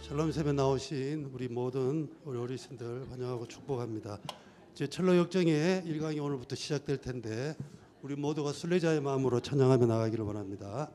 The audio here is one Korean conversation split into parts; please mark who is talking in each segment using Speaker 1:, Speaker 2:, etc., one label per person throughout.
Speaker 1: 샬롬 세배 나오신 우리 모든 우리 어르신들 환영하고 축복합니다. 이제 철로 역정의 1강이 오늘부터 시작될 텐데 우리 모두가 순례자의 마음으로 찬양하며 나가기를 원합니다.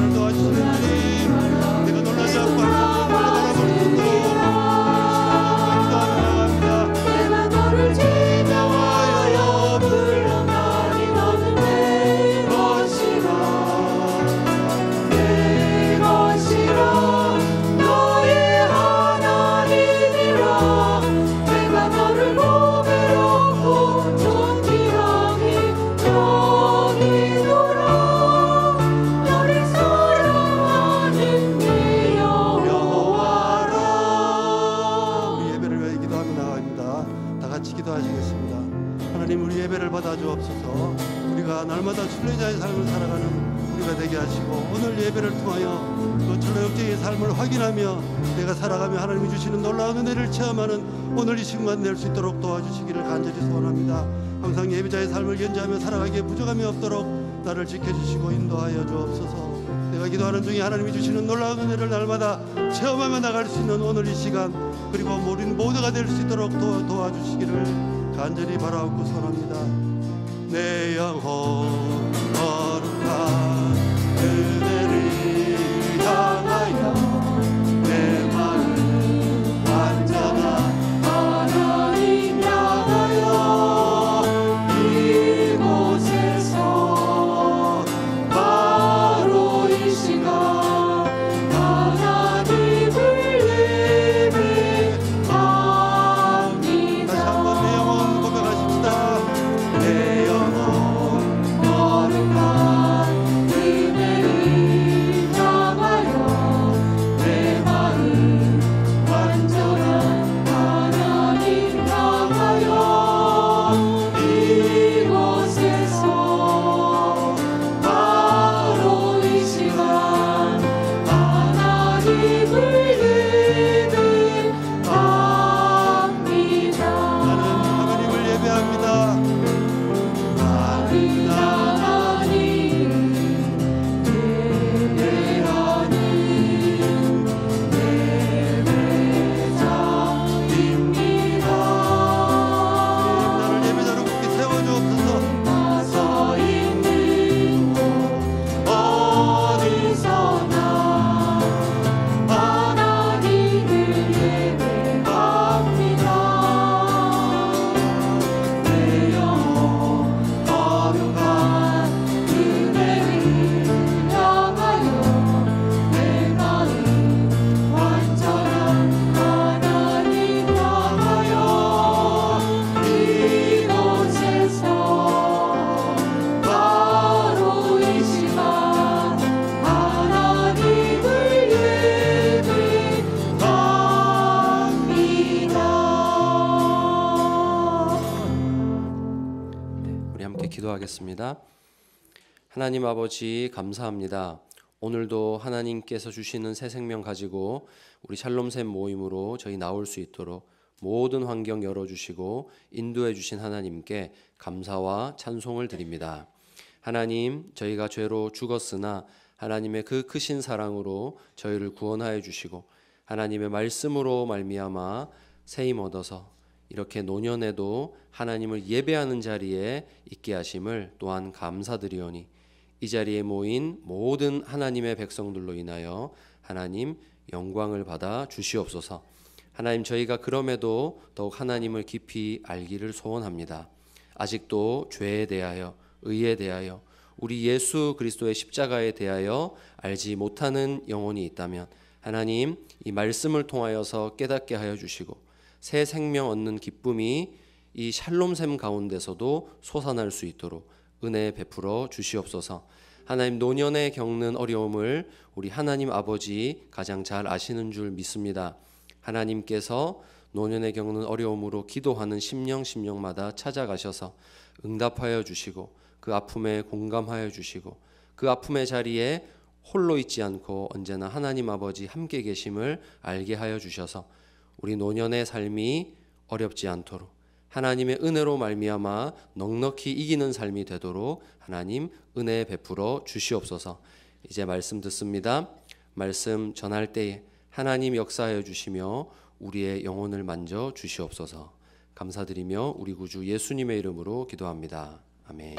Speaker 1: 나를 도와주시는 주님, 내가 놀라지 않고 항상 바라볼 수 있도록 나갑니다.
Speaker 2: 내가 너를 지명하여 불러나니 너는 내 것이라 내 것이라 너의 하나님이라 내가 너를 보배롭고 존귀하게 여기노라 너를 사랑하는 내 여호와라.
Speaker 1: 우리 예배를 위해 기도하며 나갑니다. 다 같이 기도하시겠습니다. 하나님, 우리 예배를 받아 주옵소서. 우리가 날마다 순례자의 삶을 살아가는 우리가 되게 하시고, 오늘 예배를 통하여 그 철로역정의 삶을 확인하며 내가 살아가며 하나님이 주시는 놀라운 은혜를 체험하는 오늘 이 순간 될 수 있도록 도와주시기를 간절히 소원합니다. 항상 예배자의 삶을 연주하며 살아가기에 부족함이 없도록 나를 지켜주시고 인도하여 주옵소서. 내가 기도하는 중에 하나님이 주시는 놀라운 은혜를 날마다 체험하며 나갈 수 있는 오늘 이 시간, 그리고 우리는 모두가 될 수 있도록 도와주시기를 간절히 바라옵고 소원합니다. 내 영혼 거룩한 그대를 향하여 내 마음 완전한
Speaker 2: 하나님 향하여 이곳에서 바로 이 시간 하나님을 예배합니다.
Speaker 1: 다시 한번 내 영혼 고백하십시다. 내 영혼
Speaker 2: 거룩한 그대를 향하여 내 마음 완전한 하나님 향하여 이곳에서 바로 이 시간 하나님을 예배합니다.
Speaker 1: 나는 하나님을 예배합니다.
Speaker 2: 나는 하나님 예배하는 예배자입니다.
Speaker 1: 나를 예배자로 굳게 세워주옵소서.
Speaker 2: 서 있는 어디서나 하나님을 예배합니다. 내 영혼 거룩한 그대를 향하여 내 마음 완전한 하나님 향하여 이곳에서 바로 이 시간 하나님을 예배합니다.
Speaker 3: 우리 함께 기도하겠습니다. 하나님 아버지, 감사합니다. 오늘도 하나님께서 주시는 새 생명 가지고 우리 샬롬샘 모임으로 저희 나올 수 있도록 모든 환경 열어주시고 인도해 주신 하나님께 감사와 찬송을 드립니다. 하나님, 저희가 죄로 죽었으나 하나님의 그 크신 사랑으로 저희를 구원하여 주시고 하나님의 말씀으로 말미암아 세임 얻어서 이렇게 노년에도 하나님을 예배하는 자리에 있게 하심을 또한 감사드리오니 이 자리에 모인 모든 하나님의 백성들로 인하여 하나님 영광을 받아 주시옵소서. 하나님, 저희가 그럼에도 더욱 하나님을 깊이 알기를 소원합니다. 아직도 죄에 대하여, 의에 대하여, 우리 예수 그리스도의 십자가에 대하여 알지 못하는 영혼이 있다면 하나님, 이 말씀을 통하여서 깨닫게 하여 주시고 새 생명 얻는 기쁨이 이 샬롬샘 가운데서도 솟아날 수 있도록 은혜 베풀어 주시옵소서. 하나님, 노년에 겪는 어려움을 우리 하나님 아버지 가장 잘 아시는 줄 믿습니다. 하나님께서 노년에 겪는 어려움으로 기도하는 심령마다 찾아가셔서 응답하여 주시고 그 아픔에 공감하여 주시고 그 아픔의 자리에 홀로 있지 않고 언제나 하나님 아버지 함께 계심을 알게 하여 주셔서 우리 노년의 삶이 어렵지 않도록 하나님의 은혜로 말미암아 넉넉히 이기는 삶이 되도록 하나님 은혜 베풀어 주시옵소서. 이제 말씀 듣습니다. 말씀 전할 때에 하나님 역사하여 주시며 우리의 영혼을 만져 주시옵소서. 감사드리며 우리 구주 예수님의 이름으로 기도합니다. 아멘.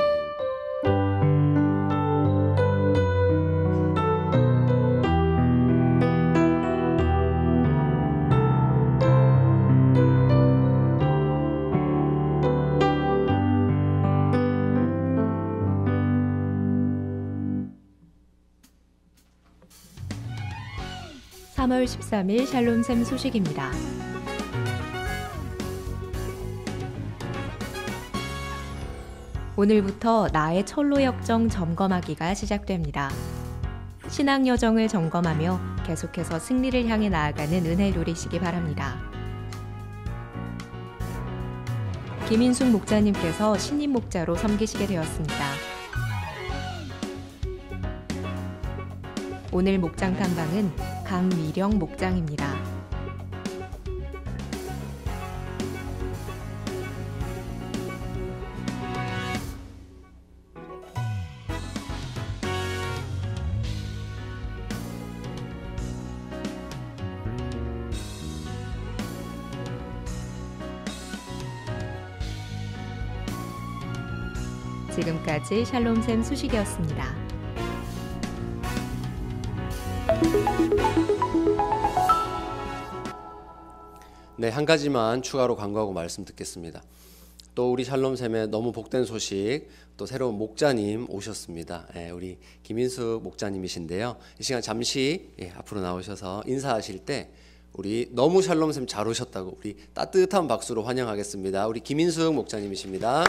Speaker 4: 3월 13일 샬롬샘 소식입니다. 오늘부터 나의 철로 역정 점검하기가 시작됩니다. 신앙 여정을 점검하며 계속해서 승리를 향해 나아가는 은혜 누리시기 바랍니다. 김인숙 목자님께서 신임 목자로 섬기시게 되었습니다. 오늘 목장 탐방은 강미령 목장입니다. 지금까지 샬롬샘 소식이었습니다.
Speaker 3: 네, 한 가지만 추가로 광고하고 말씀 듣겠습니다. 또 우리 샬롬샘에 너무 복된 소식, 또 새로운 목자님 오셨습니다. 우리 김인숙 목자님이신데요. 이 시간 잠시 앞으로 나오셔서 인사하실 때 우리 너무 샬롬샘 잘 오셨다고 우리 따뜻한 박수로 환영하겠습니다. 우리 김인숙 목자님이십니다.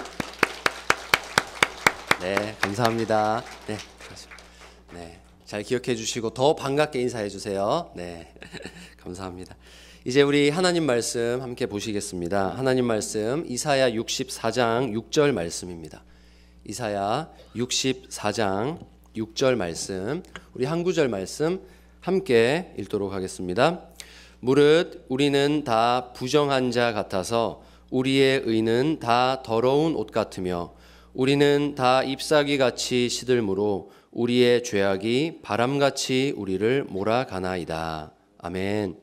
Speaker 3: 네, 감사합니다. 네, 잘 기억해 주시고 더 반갑게 인사해 주세요. 네, 감사합니다. 이제 우리 하나님 말씀 함께 보시겠습니다. 하나님 말씀 이사야 64장 6절 말씀입니다. 이사야 64장 6절 말씀, 우리 한 구절 말씀 함께 읽도록 하겠습니다. 무릇 우리는 다 부정한 자 같아서 우리의 의는 다 더러운 옷 같으며 우리는 다 잎사귀 같이 시들므로 우리의 죄악이 바람같이 우리를 몰아가나이다. 아멘.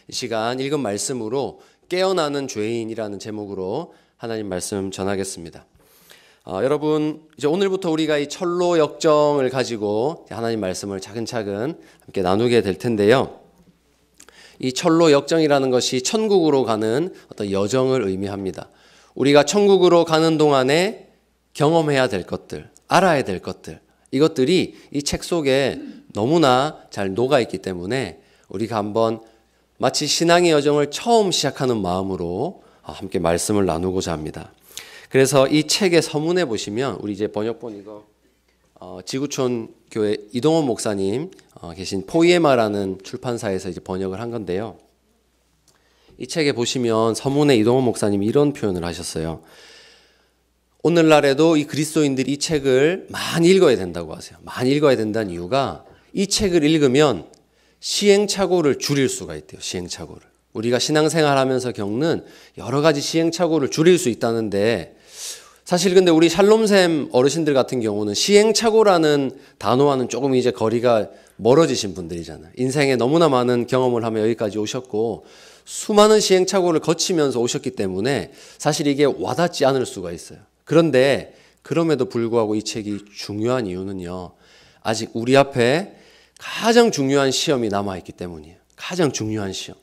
Speaker 3: 이 시간 읽은 말씀으로 깨어나는 죄인이라는 제목으로 하나님 말씀 전하겠습니다. 여러분, 이제 오늘부터 우리가 이 철로 역정을 가지고 하나님 말씀을 차근차근 함께 나누게 될 텐데요. 이 철로 역정이라는 것이 천국으로 가는 어떤 여정을 의미합니다. 우리가 천국으로 가는 동안에 경험해야 될 것들, 알아야 될 것들, 이것들이 이 책 속에 너무나 잘 녹아있기 때문에 우리가 한번 마치 신앙의 여정을 처음 시작하는 마음으로 함께 말씀을 나누고자 합니다. 그래서 이 책의 서문에 보시면 우리 이제 번역본 이거 지구촌 교회 이동원 목사님 계신 포이에마라는 출판사에서 이제 번역을 한 건데요. 이 책에 보시면 서문에 이동원 목사님이 이런 표현을 하셨어요. 오늘날에도 이 그리스도인들이 이 책을 많이 읽어야 된다고 하세요. 많이 읽어야 된다는 이유가 이 책을 읽으면 시행착오를 줄일 수가 있대요. 시행착오를. 우리가 신앙생활하면서 겪는 여러 가지 시행착오를 줄일 수 있다는데, 사실 근데 우리 샬롬샘 어르신들 같은 경우는 시행착오라는 단어와는 조금 이제 거리가 멀어지신 분들이잖아요. 인생에 너무나 많은 경험을 하며 여기까지 오셨고 수많은 시행착오를 거치면서 오셨기 때문에 사실 이게 와닿지 않을 수가 있어요. 그런데 그럼에도 불구하고 이 책이 중요한 이유는요, 아직 우리 앞에 가장 중요한 시험이 남아있기 때문이에요. 가장 중요한 시험.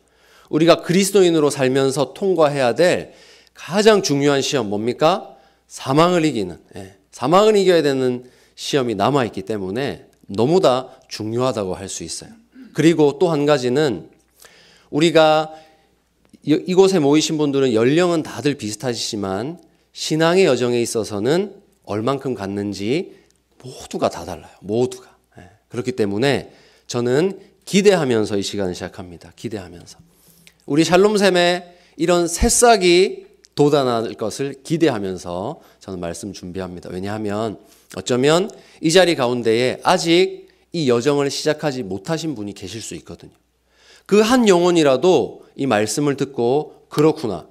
Speaker 3: 우리가 그리스도인으로 살면서 통과해야 될 가장 중요한 시험 뭡니까? 사망을 이기는, 사망을 이겨야 되는 시험이 남아있기 때문에 너무나 중요하다고 할 수 있어요. 그리고 또 한 가지는 우리가 이곳에 모이신 분들은 연령은 다들 비슷하시지만 신앙의 여정에 있어서는 얼만큼 갔는지 모두가 다 달라요. 모두가. 그렇기 때문에 저는 기대하면서 이 시간을 시작합니다. 기대하면서. 우리 샬롬샘에 이런 새싹이 돋아날 것을 기대하면서 저는 말씀 준비합니다. 왜냐하면 어쩌면 이 자리 가운데에 아직 이 여정을 시작하지 못하신 분이 계실 수 있거든요. 그 한 영혼이라도 이 말씀을 듣고 그렇구나.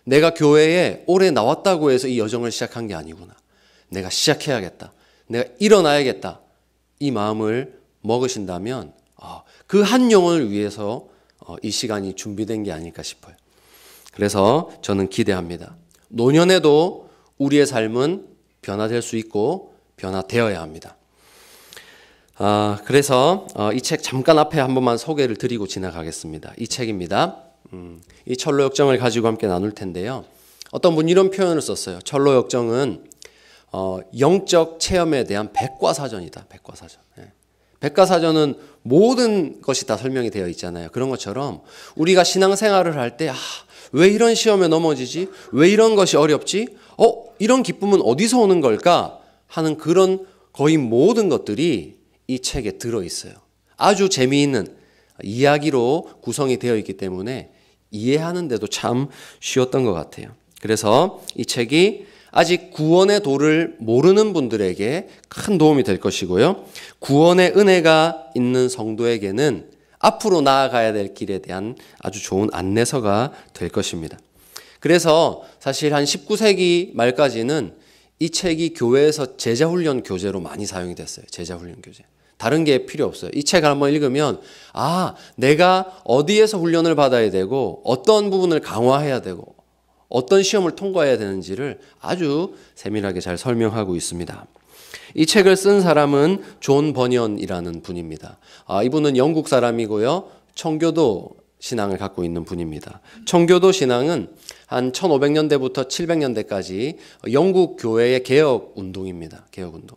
Speaker 3: 내가 교회에 오래 나왔다고 해서 이 여정을 시작한 게 아니구나. 내가 시작해야겠다. 내가 일어나야겠다. 이 마음을 먹으신다면 그 한 영혼을 위해서 이 시간이 준비된 게 아닐까 싶어요. 그래서 저는 기대합니다. 노년에도 우리의 삶은 변화될 수 있고 변화되어야 합니다. 그래서 이 책 잠깐 앞에 한 번만 소개를 드리고 지나가겠습니다. 이 책입니다. 이 철로 역정을 가지고 함께 나눌 텐데요. 어떤 분이 이런 표현을 썼어요. 철로 역정은 영적 체험에 대한 백과사전이다. 백과사전. 백과사전은 모든 것이 다 설명이 되어 있잖아요. 그런 것처럼 우리가 신앙생활을 할 때 왜 이런 시험에 넘어지지? 왜 이런 것이 어렵지? 이런 기쁨은 어디서 오는 걸까? 하는 그런 거의 모든 것들이 이 책에 들어있어요. 아주 재미있는 이야기로 구성이 되어 있기 때문에 이해하는데도 참 쉬웠던 것 같아요. 그래서 이 책이 아직 구원의 도를 모르는 분들에게 큰 도움이 될 것이고요. 구원의 은혜가 있는 성도에게는 앞으로 나아가야 될 길에 대한 아주 좋은 안내서가 될 것입니다. 그래서 사실 한 19세기 말까지는 이 책이 교회에서 제자훈련 교재로 많이 사용이 됐어요. 제자훈련 교재. 다른 게 필요 없어요. 이 책을 한번 읽으면 내가 어디에서 훈련을 받아야 되고 어떤 부분을 강화해야 되고 어떤 시험을 통과해야 되는지를 아주 세밀하게 잘 설명하고 있습니다. 이 책을 쓴 사람은 존 버니언이라는 분입니다. 이분은 영국 사람이고요. 청교도 신앙을 갖고 있는 분입니다. 청교도 신앙은 한 1500년대부터 700년대까지 영국 교회의 개혁 운동입니다. 개혁 운동.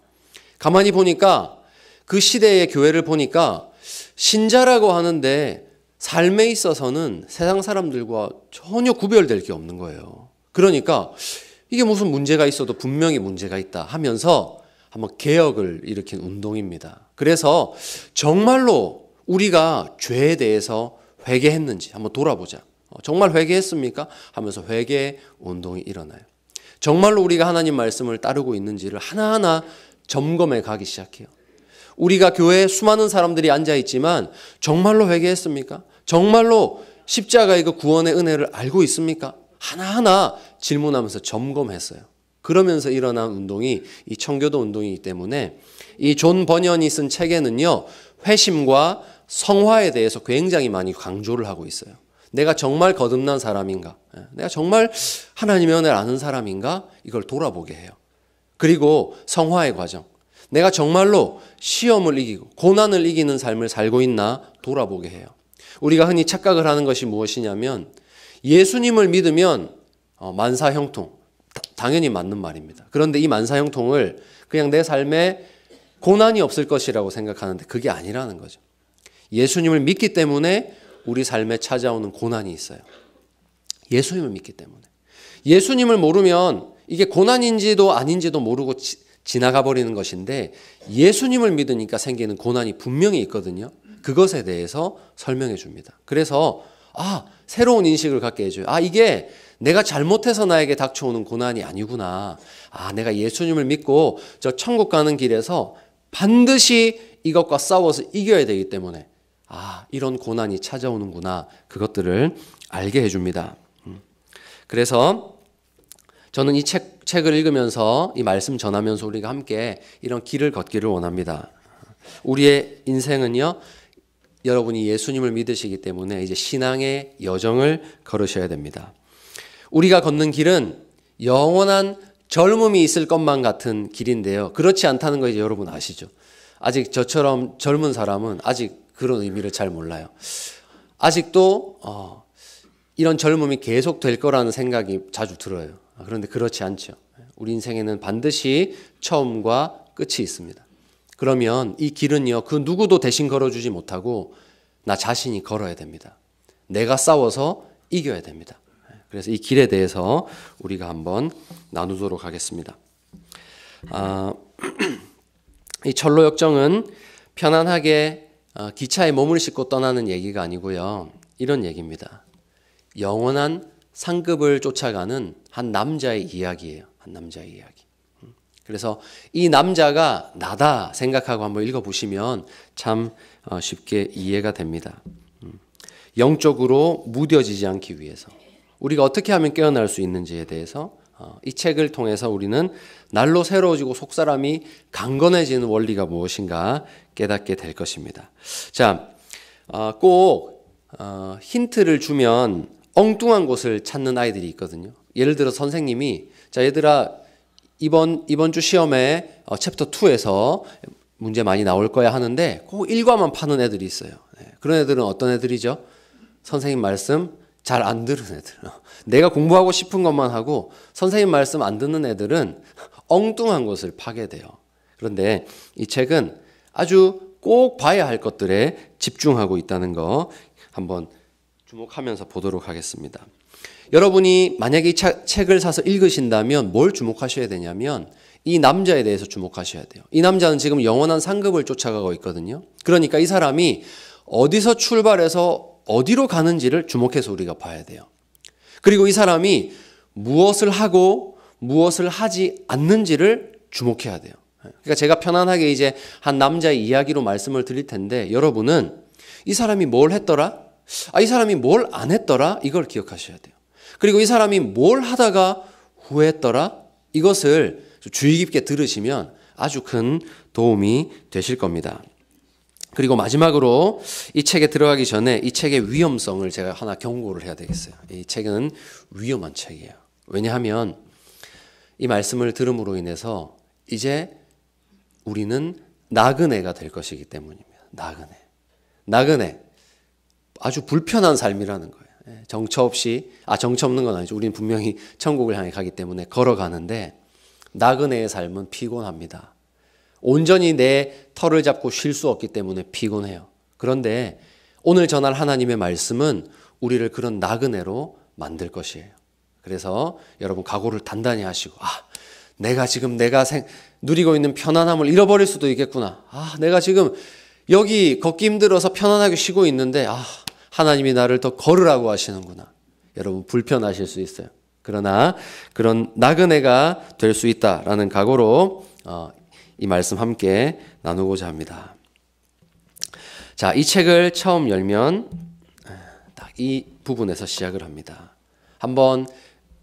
Speaker 3: 가만히 보니까 그 시대의 교회를 보니까 신자라고 하는데 삶에 있어서는 세상 사람들과 전혀 구별될 게 없는 거예요. 그러니까 이게 무슨 문제가 있어도 분명히 문제가 있다 하면서 한번 개혁을 일으킨 운동입니다. 그래서 정말로 우리가 죄에 대해서 회개했는지 한번 돌아보자. 정말 회개했습니까? 하면서 회개 운동이 일어나요. 정말로 우리가 하나님 말씀을 따르고 있는지를 하나하나 점검해 가기 시작해요. 우리가 교회에 수많은 사람들이 앉아있지만 정말로 회개했습니까? 정말로 십자가의 그 구원의 은혜를 알고 있습니까? 하나하나 질문하면서 점검했어요. 그러면서 일어난 운동이 이 청교도 운동이기 때문에 이 존 버니언이 쓴 책에는요, 회심과 성화에 대해서 굉장히 많이 강조를 하고 있어요. 내가 정말 거듭난 사람인가? 내가 정말 하나님의 은혜를 아는 사람인가? 이걸 돌아보게 해요. 그리고 성화의 과정. 내가 정말로 시험을 이기고 고난을 이기는 삶을 살고 있나 돌아보게 해요. 우리가 흔히 착각을 하는 것이 무엇이냐면 예수님을 믿으면 만사형통. 당연히 맞는 말입니다. 그런데 이 만사형통을 그냥 내 삶에 고난이 없을 것이라고 생각하는데 그게 아니라는 거죠. 예수님을 믿기 때문에 우리 삶에 찾아오는 고난이 있어요. 예수님을 믿기 때문에. 예수님을 모르면 이게 고난인지도 아닌지도 모르고 지나가 버리는 것인데 예수님을 믿으니까 생기는 고난이 분명히 있거든요. 그것에 대해서 설명해 줍니다. 그래서 새로운 인식을 갖게 해줘요. 이게 내가 잘못해서 나에게 닥쳐오는 고난이 아니구나. 내가 예수님을 믿고 저 천국 가는 길에서 반드시 이것과 싸워서 이겨야 되기 때문에 이런 고난이 찾아오는구나. 그것들을 알게 해줍니다. 그래서 저는 이 책을 읽으면서 이 말씀 전하면서 우리가 함께 이런 길을 걷기를 원합니다. 우리의 인생은요, 여러분이 예수님을 믿으시기 때문에 이제 신앙의 여정을 걸으셔야 됩니다. 우리가 걷는 길은 영원한 젊음이 있을 것만 같은 길인데요. 그렇지 않다는 거 이제 여러분 아시죠? 아직 저처럼 젊은 사람은 아직 그런 의미를 잘 몰라요. 아직도 이런 젊음이 계속 될 거라는 생각이 자주 들어요. 그런데 그렇지 않죠. 우리 인생에는 반드시 처음과 끝이 있습니다. 그러면 이 길은요, 그 누구도 대신 걸어주지 못하고 나 자신이 걸어야 됩니다. 내가 싸워서 이겨야 됩니다. 그래서 이 길에 대해서 우리가 한번 나누도록 하겠습니다. 이 철로 역정은 편안하게 기차에 몸을 싣고 떠나는 얘기가 아니고요. 이런 얘기입니다. 영원한 상급을 쫓아가는 한 남자의 이야기예요. 한 남자의 이야기. 그래서 이 남자가 나다 생각하고 한번 읽어보시면 참 쉽게 이해가 됩니다. 영적으로 무뎌지지 않기 위해서 우리가 어떻게 하면 깨어날 수 있는지에 대해서 이 책을 통해서 우리는 날로 새로워지고 속사람이 강건해지는 원리가 무엇인가 깨닫게 될 것입니다. 자, 꼭 힌트를 주면 엉뚱한 곳을 찾는 아이들이 있거든요. 예를 들어 선생님이 자 얘들아 이번 주 시험에 챕터 2에서 문제 많이 나올 거야 하는데 꼭 1과만 파는 애들이 있어요. 그런 애들은 어떤 애들이죠? 선생님 말씀 잘 안 들은 애들. 내가 공부하고 싶은 것만 하고 선생님 말씀 안 듣는 애들은 엉뚱한 곳을 파게 돼요. 그런데 이 책은 아주 꼭 봐야 할 것들에 집중하고 있다는 거 한번 주목하면서 보도록 하겠습니다. 여러분이 만약에 이 책을 사서 읽으신다면 뭘 주목하셔야 되냐면 이 남자에 대해서 주목하셔야 돼요. 이 남자는 지금 영원한 상급을 쫓아가고 있거든요. 그러니까 이 사람이 어디서 출발해서 어디로 가는지를 주목해서 우리가 봐야 돼요. 그리고 이 사람이 무엇을 하고 무엇을 하지 않는지를 주목해야 돼요. 그러니까 제가 편안하게 이제 한 남자의 이야기로 말씀을 드릴 텐데 여러분은 이 사람이 뭘 했더라? 이 사람이 뭘 안 했더라? 이걸 기억하셔야 돼요. 그리고 이 사람이 뭘 하다가 후회했더라? 이것을 주의 깊게 들으시면 아주 큰 도움이 되실 겁니다. 그리고 마지막으로 이 책에 들어가기 전에 이 책의 위험성을 제가 하나 경고를 해야 되겠어요. 이 책은 위험한 책이에요. 왜냐하면 이 말씀을 들음으로 인해서 이제 우리는 나그네가 될 것이기 때문입니다. 나그네. 아주 불편한 삶이라는 거예요. 정처 없는 건 아니죠. 우리는 분명히 천국을 향해 가기 때문에 걸어가는데 나그네의 삶은 피곤합니다. 온전히 내 털을 잡고 쉴 수 없기 때문에 피곤해요. 그런데 오늘 전할 하나님의 말씀은 우리를 그런 나그네로 만들 것이에요. 그래서 여러분 각오를 단단히 하시고 내가 누리고 있는 편안함을 잃어버릴 수도 있겠구나. 내가 지금 여기 걷기 힘들어서 편안하게 쉬고 있는데 하나님이 나를 더 걸으라고 하시는구나. 여러분 불편하실 수 있어요. 그러나 그런 나그네가 될 수 있다라는 각오로 이 말씀 함께 나누고자 합니다. 자, 이 책을 처음 열면 딱 이 부분에서 시작을 합니다. 한번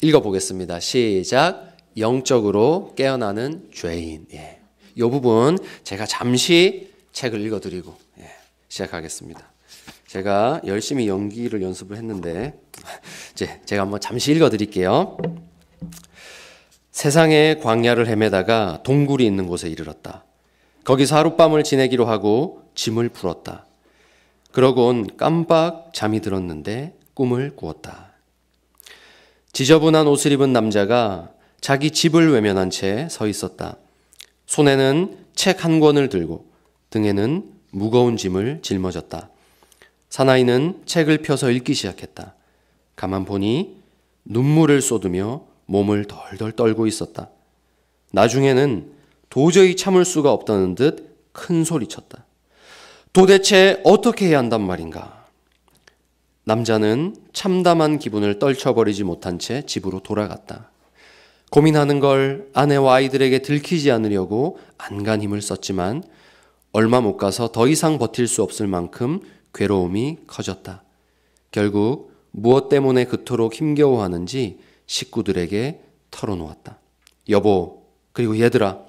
Speaker 3: 읽어보겠습니다. 시작. 영적으로 깨어나는 죄인. 이 부분 제가 잠시 책을 읽어드리고 시작하겠습니다. 제가 열심히 연기를 연습을 했는데 제가 한번 잠시 읽어드릴게요. 세상의 광야를 헤매다가 동굴이 있는 곳에 이르렀다. 거기서 하룻밤을 지내기로 하고 짐을 풀었다. 그러곤 깜빡 잠이 들었는데 꿈을 꾸었다. 지저분한 옷을 입은 남자가 자기 집을 외면한 채 서 있었다. 손에는 책 한 권을 들고 등에는 무거운 짐을 짊어졌다. 사나이는 책을 펴서 읽기 시작했다. 가만 보니 눈물을 쏟으며 몸을 덜덜 떨고 있었다. 나중에는 도저히 참을 수가 없다는 듯 큰 소리쳤다. 도대체 어떻게 해야 한단 말인가? 남자는 참담한 기분을 떨쳐버리지 못한 채 집으로 돌아갔다. 고민하는 걸 아내와 아이들에게 들키지 않으려고 안간 힘을 썼지만 얼마 못 가서 더 이상 버틸 수 없을 만큼 괴로움이 커졌다. 결국 무엇 때문에 그토록 힘겨워하는지 식구들에게 털어놓았다. 여보, 그리고 얘들아,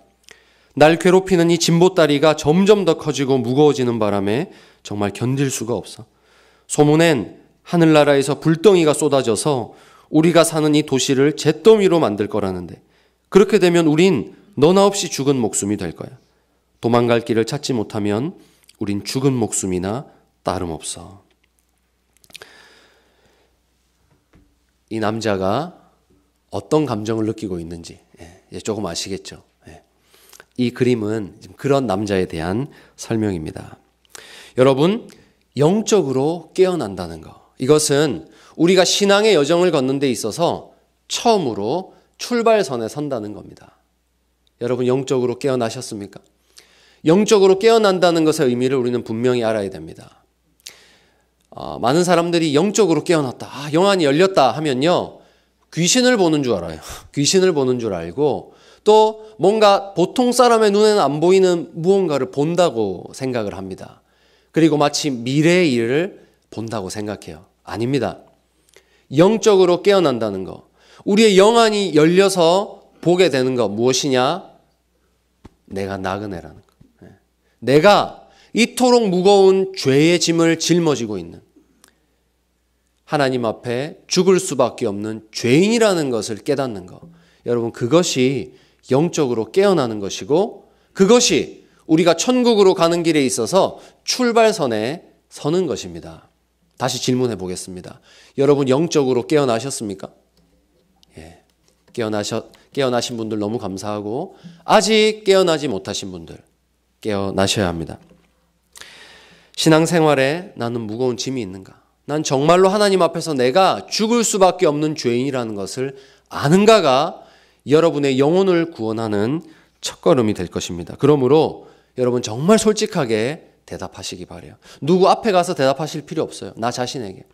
Speaker 3: 날 괴롭히는 이 진보다리가 점점 더 커지고 무거워지는 바람에 정말 견딜 수가 없어. 소문엔 하늘나라에서 불덩이가 쏟아져서 우리가 사는 이 도시를 잿더미로 만들 거라는데 그렇게 되면 우린 너나 없이 죽은 목숨이 될 거야. 도망갈 길을 찾지 못하면 우린 죽은 목숨이나 다름없어. 이 남자가 어떤 감정을 느끼고 있는지 이제 조금 아시겠죠? 이 그림은 그런 남자에 대한 설명입니다. 여러분, 영적으로 깨어난다는 것, 이것은 우리가 신앙의 여정을 걷는 데 있어서 처음으로 출발선에 선다는 겁니다. 여러분, 영적으로 깨어나셨습니까? 영적으로 깨어난다는 것의 의미를 우리는 분명히 알아야 됩니다. 많은 사람들이 영적으로 깨어났다, 영안이 열렸다 하면요, 귀신을 보는 줄 알아요. 귀신을 보는 줄 알고 또 뭔가 보통 사람의 눈에는 안 보이는 무언가를 본다고 생각을 합니다. 그리고 마치 미래의 일을 본다고 생각해요. 아닙니다. 영적으로 깨어난다는 것, 우리의 영안이 열려서 보게 되는 것 무엇이냐? 내가 나그네라는 것. 내가 이토록 무거운 죄의 짐을 짊어지고 있는, 하나님 앞에 죽을 수밖에 없는 죄인이라는 것을 깨닫는 것. 여러분, 그것이 영적으로 깨어나는 것이고 그것이 우리가 천국으로 가는 길에 있어서 출발선에 서는 것입니다. 다시 질문해 보겠습니다. 여러분, 영적으로 깨어나셨습니까? 깨어나신 분들 너무 감사하고 아직 깨어나지 못하신 분들 깨어나셔야 합니다. 신앙생활에 나는 무거운 짐이 있는가? 난 정말로 하나님 앞에서 내가 죽을 수밖에 없는 죄인이라는 것을 아는가가 여러분의 영혼을 구원하는 첫걸음이 될 것입니다. 그러므로 여러분 정말 솔직하게 대답하시기 바라요. 누구 앞에 가서 대답하실 필요 없어요. 나 자신에게.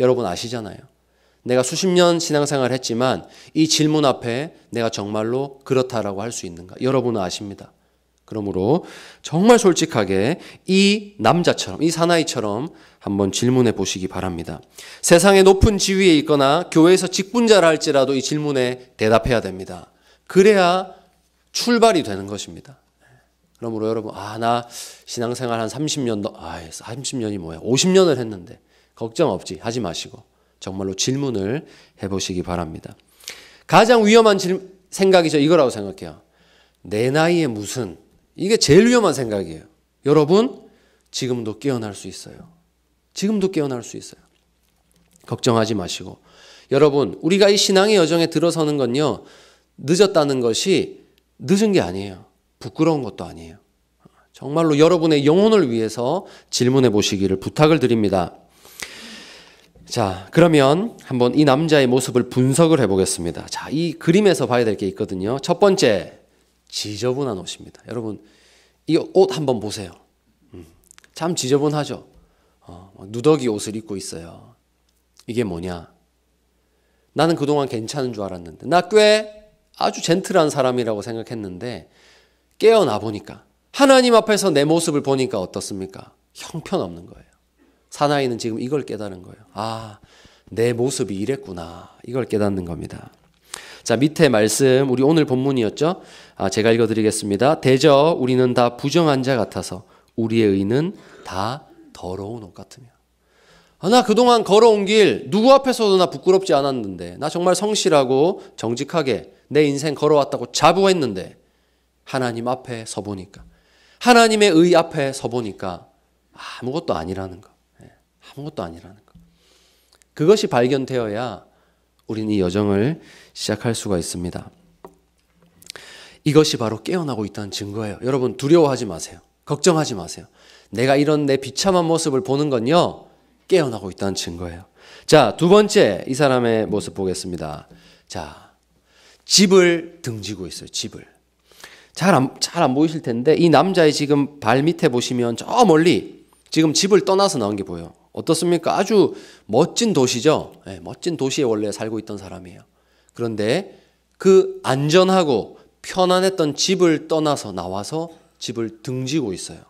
Speaker 3: 여러분 아시잖아요. 내가 수십 년 신앙생활을 했지만 이 질문 앞에 내가 정말로 그렇다라고 할 수 있는가? 여러분은 아십니다. 그러므로 정말 솔직하게 이 남자처럼, 이 사나이처럼 한번 질문해 보시기 바랍니다. 세상의 높은 지위에 있거나 교회에서 직분자라 할지라도 이 질문에 대답해야 됩니다. 그래야 출발이 되는 것입니다. 그러므로 여러분, 나 신앙생활 한 30년, 30년이 뭐야? 50년을 했는데 걱정 없지 하지 마시고 정말로 질문을 해보시기 바랍니다. 가장 위험한 생각이 저 이거라고 생각해요. 내 나이에 무슨, 이게 제일 위험한 생각이에요. 여러분, 지금도 깨어날 수 있어요. 지금도 깨어날 수 있어요. 걱정하지 마시고. 여러분, 우리가 이 신앙의 여정에 들어서는 건요, 늦었다는 것이 늦은 게 아니에요. 부끄러운 것도 아니에요. 정말로 여러분의 영혼을 위해서 질문해 보시기를 부탁을 드립니다. 자, 그러면 한번 이 남자의 모습을 분석을 해보겠습니다. 자, 이 그림에서 봐야 될 게 있거든요. 첫 번째, 지저분한 옷입니다. 여러분, 이 옷 한번 보세요. 참 지저분하죠. 누더기 옷을 입고 있어요. 이게 뭐냐? 나는 그동안 괜찮은 줄 알았는데, 나 꽤 아주 젠틀한 사람이라고 생각했는데 깨어나 보니까, 하나님 앞에서 내 모습을 보니까 어떻습니까? 형편없는 거예요. 사나이는 지금 이걸 깨달은 거예요. 내 모습이 이랬구나. 이걸 깨닫는 겁니다. 자, 밑에 말씀, 우리 오늘 본문이었죠? 제가 읽어드리겠습니다. 대저 우리는 다 부정한 자 같아서 우리의 의는 다 더러운 옷 같으며. 나 그동안 걸어온 길 누구 앞에서도 나 부끄럽지 않았는데, 나 정말 성실하고 정직하게 내 인생 걸어왔다고 자부했는데, 하나님 앞에 서보니까, 하나님의 의 앞에 서보니까 아무것도 아니라는 거. 아무것도 아니라는 거. 그것이 발견되어야 우리는 이 여정을 시작할 수가 있습니다. 이것이 바로 깨어나고 있다는 증거예요. 여러분, 두려워하지 마세요. 걱정하지 마세요. 내가 이런 내 비참한 모습을 보는 건요, 깨어나고 있다는 증거예요. 자, 두 번째, 이 사람의 모습 보겠습니다. 자, 집을 등지고 있어요. 집을. 잘 안 보이실 텐데, 이 남자의 지금 발 밑에 보시면 저 멀리 지금 집을 떠나서 나온 게 보여요. 어떻습니까? 아주 멋진 도시죠. 멋진 도시에 원래 살고 있던 사람이에요. 그런데 그 안전하고 편안했던 집을 떠나서 나와서 집을 등지고 있어요.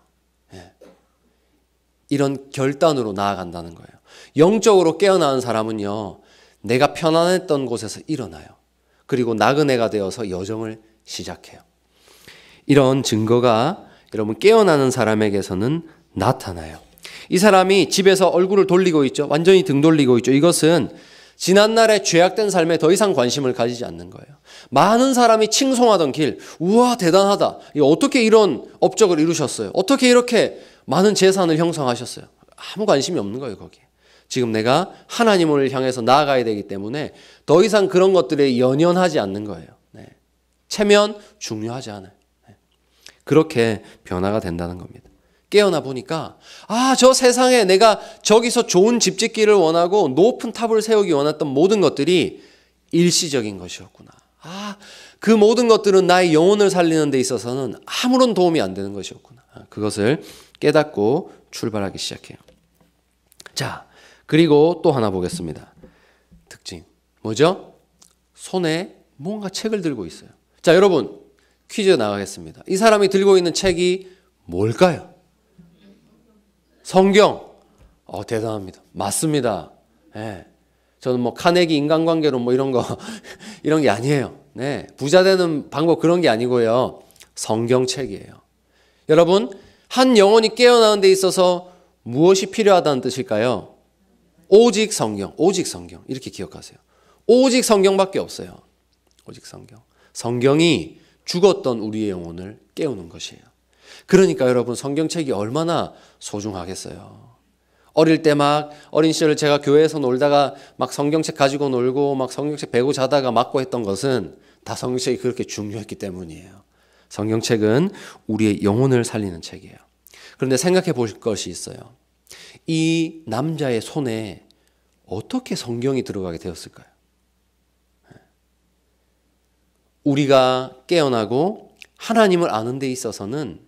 Speaker 3: 이런 결단으로 나아간다는 거예요. 영적으로 깨어나는 사람은요, 내가 편안했던 곳에서 일어나요. 그리고 나그네가 되어서 여정을 시작해요. 이런 증거가 여러분 깨어나는 사람에게서는 나타나요. 이 사람이 집에서 얼굴을 돌리고 있죠. 완전히 등 돌리고 있죠. 이것은 지난날의 죄악된 삶에 더 이상 관심을 가지지 않는 거예요. 많은 사람이 칭송하던 길, 우와 대단하다. 어떻게 이런 업적을 이루셨어요? 어떻게 이렇게 많은 재산을 형성하셨어요? 아무 관심이 없는 거예요, 거기에. 지금 내가 하나님을 향해서 나아가야 되기 때문에 더 이상 그런 것들에 연연하지 않는 거예요. 체면 중요하지 않아요. 그렇게 변화가 된다는 겁니다. 깨어나 보니까 저 세상에 내가 저기서 좋은 집 짓기를 원하고 높은 탑을 세우기 원했던 모든 것들이 일시적인 것이었구나. 그 모든 것들은 나의 영혼을 살리는 데 있어서는 아무런 도움이 안 되는 것이었구나. 그것을 깨닫고 출발하기 시작해요. 자, 그리고 또 하나 보겠습니다. 특징 뭐죠? 손에 뭔가 책을 들고 있어요. 자, 여러분 퀴즈 나가겠습니다. 이 사람이 들고 있는 책이 뭘까요? 성경. 대단합니다. 맞습니다. 저는 뭐 카네기 인간관계론 뭐 이런 거 이런 게 아니에요. 부자 되는 방법 그런 게 아니고요. 성경책이에요. 여러분, 한 영혼이 깨어나는 데 있어서 무엇이 필요하다는 뜻일까요? 오직 성경, 오직 성경. 이렇게 기억하세요. 오직 성경밖에 없어요. 오직 성경. 성경이 죽었던 우리의 영혼을 깨우는 것이에요. 그러니까 여러분, 성경책이 얼마나 소중하겠어요. 어릴 때 막 어린 시절 제가 교회에서 놀다가 막 성경책 가지고 놀고 막 성경책 베고 자다가 맞고 했던 것은 다 성경책이 그렇게 중요했기 때문이에요. 성경책은 우리의 영혼을 살리는 책이에요. 그런데 생각해 보실 것이 있어요. 이 남자의 손에 어떻게 성경이 들어가게 되었을까요? 우리가 깨어나고 하나님을 아는 데 있어서는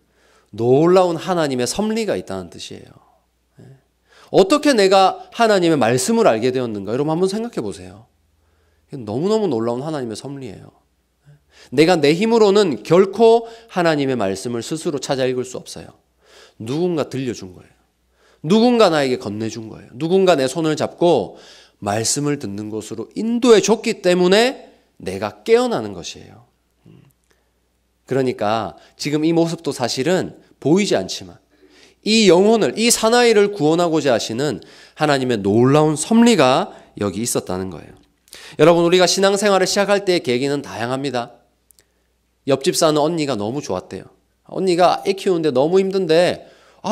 Speaker 3: 놀라운 하나님의 섭리가 있다는 뜻이에요. 어떻게 내가 하나님의 말씀을 알게 되었는가? 여러분 한번 생각해 보세요. 너무너무 놀라운 하나님의 섭리예요. 내가 내 힘으로는 결코 하나님의 말씀을 스스로 찾아 읽을 수 없어요. 누군가 들려준 거예요. 누군가 나에게 건네준 거예요. 누군가 내 손을 잡고 말씀을 듣는 곳으로 인도해 줬기 때문에 내가 깨어나는 것이에요. 그러니까 지금 이 모습도 사실은 보이지 않지만 이 영혼을, 이 사나이를 구원하고자 하시는 하나님의 놀라운 섭리가 여기 있었다는 거예요. 여러분, 우리가 신앙생활을 시작할 때의 계기는 다양합니다. 옆집 사는 언니가 너무 좋았대요. 언니가 애 키우는데 너무 힘든데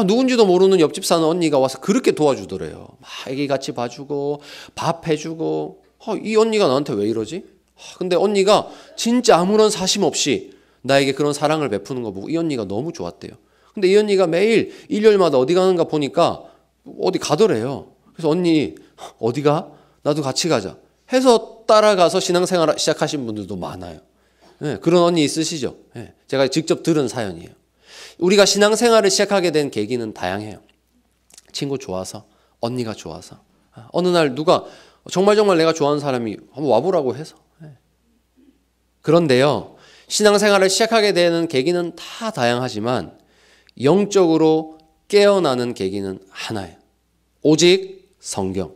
Speaker 3: 누군지도 모르는 옆집 사는 언니가 와서 그렇게 도와주더래요. 막 애기 같이 봐주고 밥 해주고 이 언니가 나한테 왜 이러지? 근데 언니가 진짜 아무런 사심 없이 나에게 그런 사랑을 베푸는 거 보고 이 언니가 너무 좋았대요. 근데 이 언니가 매일 일요일마다 어디 가는가 보니까 어디 가더래요. 그래서 언니 어디가? 나도 같이 가자 해서 따라가서 신앙생활 시작하신 분들도 많아요. 그런 언니 있으시죠? 제가 직접 들은 사연이에요. 우리가 신앙생활을 시작하게 된 계기는 다양해요. 친구 좋아서, 언니가 좋아서, 어느 날 누가 정말 내가 좋아하는 사람이 한번 와보라고 해서. 그런데요, 신앙생활을 시작하게 되는 계기는 다 다양하지만 영적으로 깨어나는 계기는 하나예요. 오직 성경,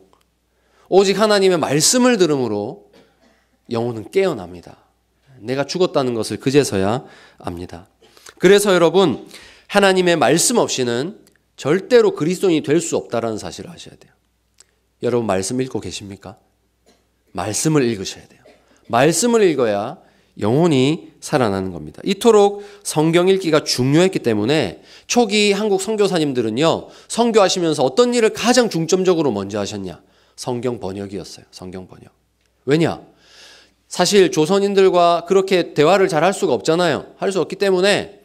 Speaker 3: 오직 하나님의 말씀을 들음으로 영혼은 깨어납니다. 내가 죽었다는 것을 그제서야 압니다. 그래서 여러분, 하나님의 말씀 없이는 절대로 그리스도인이 될 수 없다는 사실을 아셔야 돼요. 여러분 말씀 읽고 계십니까? 말씀을 읽으셔야 돼요. 말씀을 읽어야 영혼이 살아나는 겁니다. 이토록 성경 읽기가 중요했기 때문에 초기 한국 선교사님들은요, 선교하시면서 어떤 일을 가장 중점적으로 먼저 하셨냐? 성경 번역이었어요. 성경 번역. 왜냐? 사실 조선인들과 그렇게 대화를 잘 할 수가 없잖아요. 할 수 없기 때문에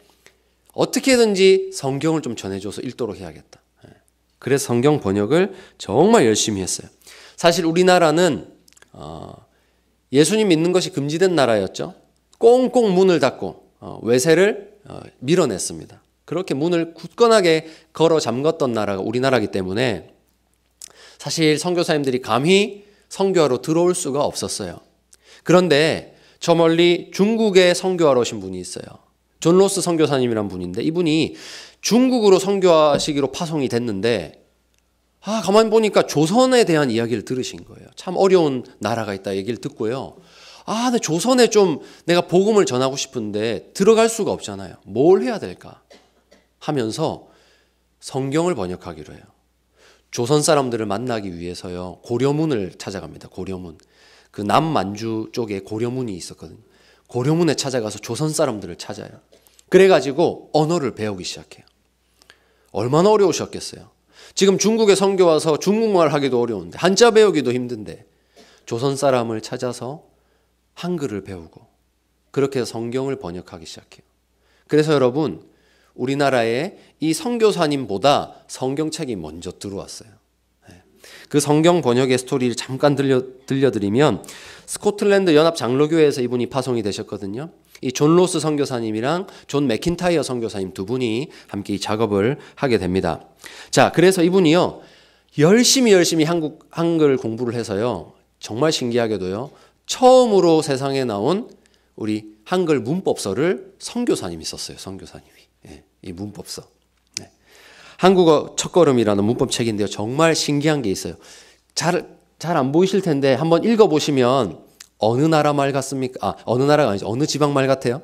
Speaker 3: 어떻게든지 성경을 좀 전해줘서 읽도록 해야겠다. 그래서 성경 번역을 정말 열심히 했어요. 사실 우리나라는 예수님 믿는 것이 금지된 나라였죠. 꽁꽁 문을 닫고 외세를 밀어냈습니다. 그렇게 문을 굳건하게 걸어 잠갔던 나라가 우리나라이기 때문에 사실 선교사님들이 감히 선교하러 들어올 수가 없었어요. 그런데 저 멀리 중국에 선교하러 오신 분이 있어요. 존 로스 선교사님이란 분인데 이분이 중국으로 선교하시기로 파송이 됐는데 가만히 보니까 조선에 대한 이야기를 들으신 거예요. 참 어려운 나라가 있다 얘기를 듣고요. 근데 조선에 좀 내가 복음을 전하고 싶은데 들어갈 수가 없잖아요. 뭘 해야 될까 하면서 성경을 번역하기로 해요. 조선 사람들을 만나기 위해서요, 고려문을 찾아갑니다. 고려문. 그 남만주 쪽에 고려문이 있었거든요. 고려문에 찾아가서 조선 사람들을 찾아요. 그래가지고 언어를 배우기 시작해요. 얼마나 어려우셨겠어요. 지금 중국에 선교 와서 중국말 하기도 어려운데, 한자 배우기도 힘든데 조선 사람을 찾아서 한글을 배우고 그렇게 해서 성경을 번역하기 시작해요. 그래서 여러분, 우리나라에 이 선교사님보다 성경책이 먼저 들어왔어요. 그 성경 번역의 스토리를 잠깐 들려드리면, 스코틀랜드 연합 장로교회에서 이분이 파송이 되셨거든요. 이 존 로스 선교사님이랑 존 맥킨타이어 선교사님 두 분이 함께 이 작업을 하게 됩니다. 자, 그래서 이분이요, 열심히 한글 공부를 해서요, 정말 신기하게도요, 처음으로 세상에 나온 우리 한글 문법서를 선교사님이 썼어요. 선교사님이. 이 문법서. 한국어 첫걸음이라는 문법책인데요, 정말 신기한 게 있어요. 잘 안 보이실 텐데 한번 읽어보시면 어느 나라 말 같습니까? 어느 나라가 아니죠. 어느 지방 말 같아요?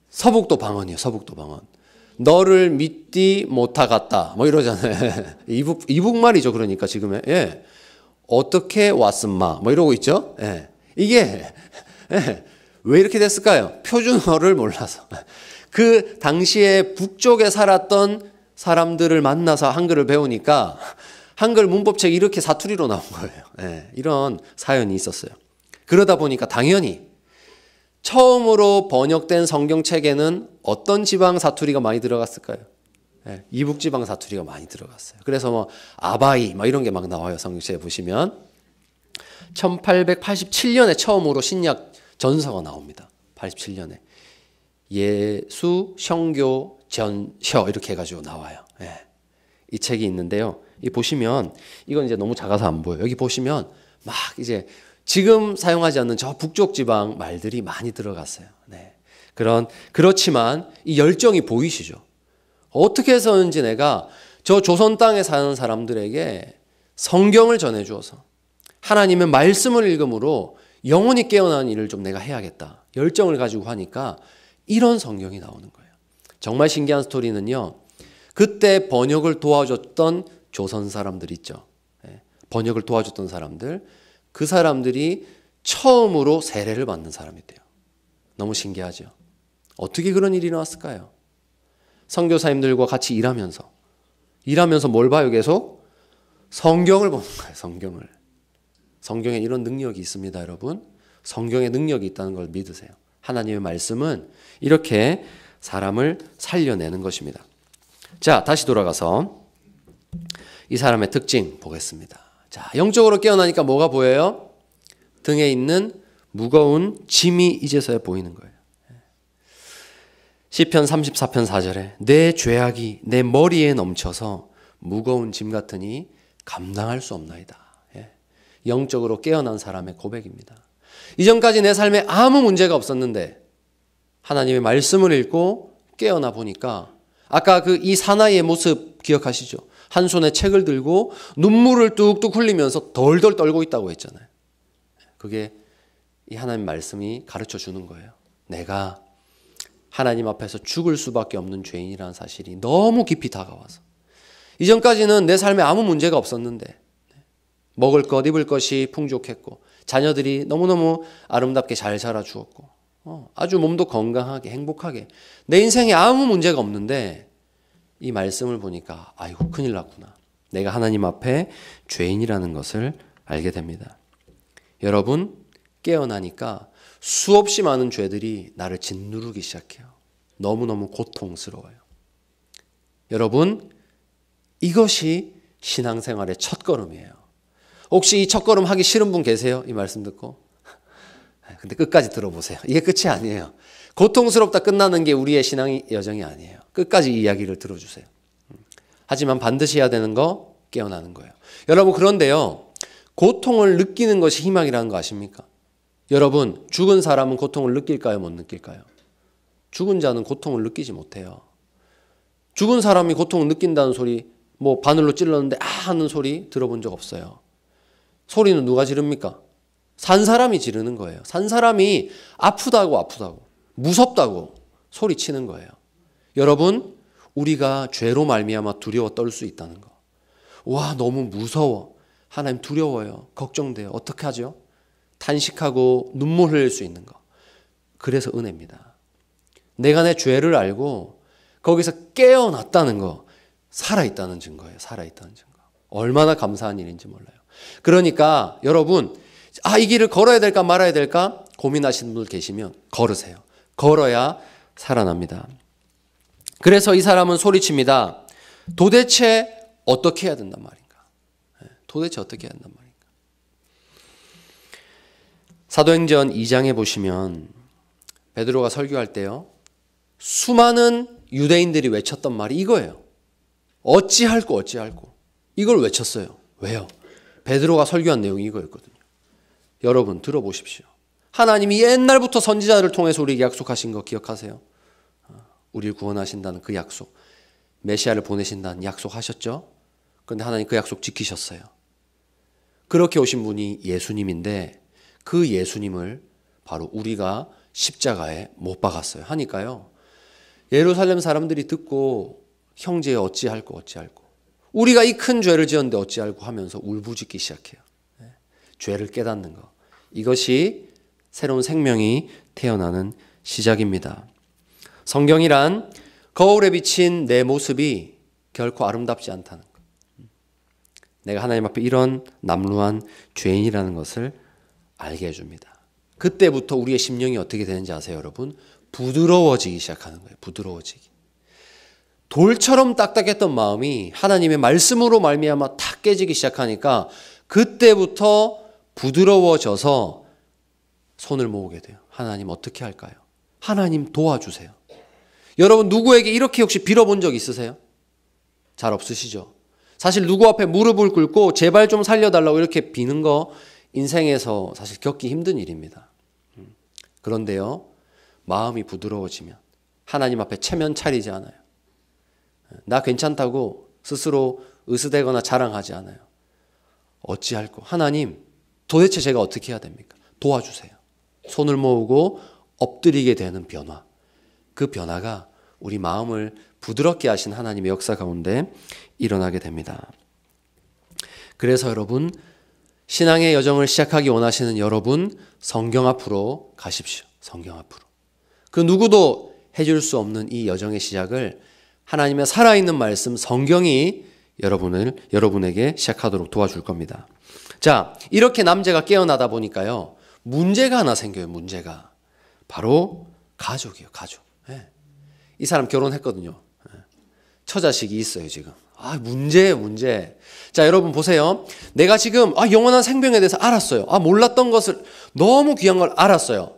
Speaker 3: 서북도 방언이에요. 서북도 방언. 너를 믿디 못하겠다 뭐 이러잖아요. 이북 말이죠. 그러니까 지금의. 어떻게 왔음마 뭐 이러고 있죠. 이게 왜 이렇게 됐을까요? 표준어를 몰라서. 그 당시에 북쪽에 살았던 사람들을 만나서 한글을 배우니까 한글 문법책이 이렇게 사투리로 나온 거예요. 이런 사연이 있었어요. 그러다 보니까 당연히 처음으로 번역된 성경책에는 어떤 지방 사투리가 많이 들어갔을까요? 예, 이북지방 사투리가 많이 들어갔어요. 그래서 뭐 아바이 막 이런 게 막 나와요. 성경책에 보시면 1887년에 처음으로 신약 전서가 나옵니다. 87년에 예수 성교 전서 이렇게 해가지고 나와요. 예. 이 책이 있는데요. 이 보시면 이건 이제 너무 작아서 안 보여요. 여기 보시면 막 이제 지금 사용하지 않는 저 북쪽 지방 말들이 많이 들어갔어요. 네. 그렇지만 이 열정이 보이시죠? 어떻게 해서든지 내가 저 조선 땅에 사는 사람들에게 성경을 전해주어서 하나님의 말씀을 읽음으로 영혼이 깨어나는 일을 좀 내가 해야겠다. 열정을 가지고 하니까 이런 성경이 나오는 거예요. 정말 신기한 스토리는요. 그때 번역을 도와줬던 조선 사람들 있죠. 번역을 도와줬던 사람들. 그 사람들이 처음으로 세례를 받는 사람이 돼요. 너무 신기하죠. 어떻게 그런 일이 일어났을까요? 선교사님들과 같이 일하면서 뭘 봐요 계속? 성경을 보는 거예요. 성경을. 성경에 이런 능력이 있습니다, 여러분. 성경에 능력이 있다는 걸 믿으세요. 하나님의 말씀은 이렇게 사람을 살려내는 것입니다. 자, 다시 돌아가서 이 사람의 특징 보겠습니다. 자, 영적으로 깨어나니까 뭐가 보여요? 등에 있는 무거운 짐이 이제서야 보이는 거예요. 시편 34편 4절에 내 죄악이 내 머리에 넘쳐서 무거운 짐 같으니 감당할 수 없나이다. 영적으로 깨어난 사람의 고백입니다. 이전까지 내 삶에 아무 문제가 없었는데 하나님의 말씀을 읽고 깨어나 보니까 아까 이 사나이의 모습 기억하시죠? 한 손에 책을 들고 눈물을 뚝뚝 흘리면서 덜덜 떨고 있다고 했잖아요. 그게 이 하나님 말씀이 가르쳐 주는 거예요. 내가 하나님 앞에서 죽을 수밖에 없는 죄인이라는 사실이 너무 깊이 다가와서 이전까지는 내 삶에 아무 문제가 없었는데 먹을 것 입을 것이 풍족했고 자녀들이 너무너무 아름답게 잘 자라주었고 아주 몸도 건강하게 행복하게 내 인생에 아무 문제가 없는데 이 말씀을 보니까 아이고 큰일 났구나. 내가 하나님 앞에 죄인이라는 것을 알게 됩니다. 여러분 깨어나니까 수없이 많은 죄들이 나를 짓누르기 시작해요. 너무너무 고통스러워요. 여러분 이것이 신앙생활의 첫걸음이에요. 혹시 이 첫걸음 하기 싫은 분 계세요? 이 말씀 듣고? 근데 끝까지 들어보세요. 이게 끝이 아니에요. 고통스럽다 끝나는 게 우리의 신앙 여정이 아니에요. 끝까지 이 이야기를 들어주세요. 하지만 반드시 해야 되는 거 깨어나는 거예요. 여러분 그런데요. 고통을 느끼는 것이 희망이라는 거 아십니까? 여러분 죽은 사람은 고통을 느낄까요? 못 느낄까요? 죽은 자는 고통을 느끼지 못해요. 죽은 사람이 고통을 느낀다는 소리 뭐 바늘로 찔렀는데 아 하는 소리 들어본 적 없어요. 소리는 누가 지릅니까? 산 사람이 지르는 거예요. 산 사람이 아프다고 무섭다고 소리치는 거예요. 여러분 우리가 죄로 말미암아 두려워 떨 수 있다는 거. 와 너무 무서워. 하나님 두려워요. 걱정돼요. 어떻게 하죠? 탄식하고 눈물 흘릴 수 있는 거. 그래서 은혜입니다. 내가 내 죄를 알고 거기서 깨어났다는 거. 살아있다는 증거예요. 살아있다는 증거. 얼마나 감사한 일인지 몰라요. 그러니까 여러분 이 길을 걸어야 될까 말아야 될까 고민하시는 분들 계시면 걸으세요. 걸어야 살아납니다. 그래서 이 사람은 소리칩니다. 도대체 어떻게 해야 된단 말인가? 도대체 어떻게 해야 된단 말인가? 사도행전 2장에 보시면 베드로가 설교할 때요. 수많은 유대인들이 외쳤던 말이 이거예요. 어찌할꼬 이걸 외쳤어요. 왜요? 베드로가 설교한 내용이 이거였거든요. 여러분 들어보십시오. 하나님이 옛날부터 선지자들을 통해서 우리에게 약속하신 거 기억하세요? 우리를 구원하신다는 그 약속. 메시아를 보내신다는 약속하셨죠? 그런데 하나님 그 약속 지키셨어요. 그렇게 오신 분이 예수님인데 그 예수님을 바로 우리가 십자가에 못 박았어요. 하니까요. 예루살렘 사람들이 듣고 형제 어찌할꼬 우리가 이 큰 죄를 지었는데 어찌할꼬 하면서 울부짖기 시작해요. 죄를 깨닫는 거. 이것이 새로운 생명이 태어나는 시작입니다. 성경이란 거울에 비친 내 모습이 결코 아름답지 않다는 것. 내가 하나님 앞에 이런 남루한 죄인이라는 것을 알게 해줍니다. 그때부터 우리의 심령이 어떻게 되는지 아세요, 여러분? 부드러워지기 시작하는 거예요. 부드러워지기. 돌처럼 딱딱했던 마음이 하나님의 말씀으로 말미암아 탁 깨지기 시작하니까 그때부터 부드러워져서 손을 모으게 돼요. 하나님 어떻게 할까요? 하나님 도와주세요. 여러분 누구에게 이렇게 혹시 빌어본 적 있으세요? 잘 없으시죠? 사실 누구 앞에 무릎을 꿇고 제발 좀 살려달라고 이렇게 비는 거 인생에서 사실 겪기 힘든 일입니다. 그런데요, 마음이 부드러워지면 하나님 앞에 체면 차리지 않아요. 나 괜찮다고 스스로 으스대거나 자랑하지 않아요. 어찌할꼬 하나님 도대체 제가 어떻게 해야 됩니까? 도와주세요. 손을 모으고 엎드리게 되는 변화. 그 변화가 우리 마음을 부드럽게 하신 하나님의 역사 가운데 일어나게 됩니다. 그래서 여러분 신앙의 여정을 시작하기 원하시는 여러분 성경 앞으로 가십시오. 성경 앞으로. 그 누구도 해줄 수 없는 이 여정의 시작을 하나님의 살아있는 말씀 성경이 여러분에게 시작하도록 도와줄 겁니다. 자, 이렇게 남자가 깨어나다 보니까요. 문제가 하나 생겨요. 문제가. 바로 가족이에요. 가족. 네. 이 사람 결혼했거든요. 처자식이 있어요. 지금. 문제예요. 문제. 자, 여러분 보세요. 내가 지금 영원한 생명에 대해서 알았어요. 몰랐던 것을 너무 귀한 걸 알았어요.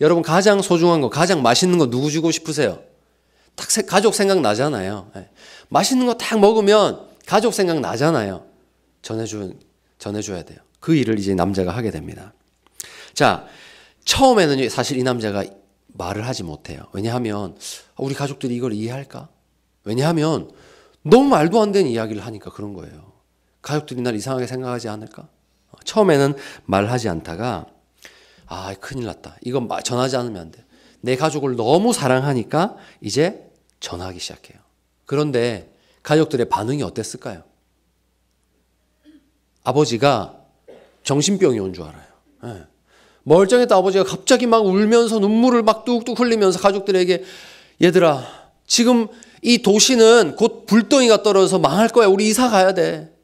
Speaker 3: 여러분 가장 소중한 거, 가장 맛있는 거 누구 주고 싶으세요? 딱 가족 생각나잖아요. 맛있는 거 딱 먹으면 가족 생각나잖아요. 전해줘야 돼요. 그 일을 이제 남자가 하게 됩니다. 자, 처음에는 사실 이 남자가 말을 하지 못해요. 왜냐하면 우리 가족들이 이걸 이해할까? 왜냐하면 너무 말도 안 되는 이야기를 하니까 그런 거예요. 가족들이 날 이상하게 생각하지 않을까? 처음에는 말하지 않다가 큰일 났다. 이건 전하지 않으면 안 돼. 내 가족을 너무 사랑하니까 이제 전하기 시작해요. 그런데 가족들의 반응이 어땠을까요? 아버지가 정신병이 온 줄 알아요. 멀쩡했던 아버지가 갑자기 막 울면서 눈물을 막 뚝뚝 흘리면서 가족들에게 얘들아 지금 이 도시는 곧 불덩이가 떨어져서 망할 거야. 우리 이사 가야 돼.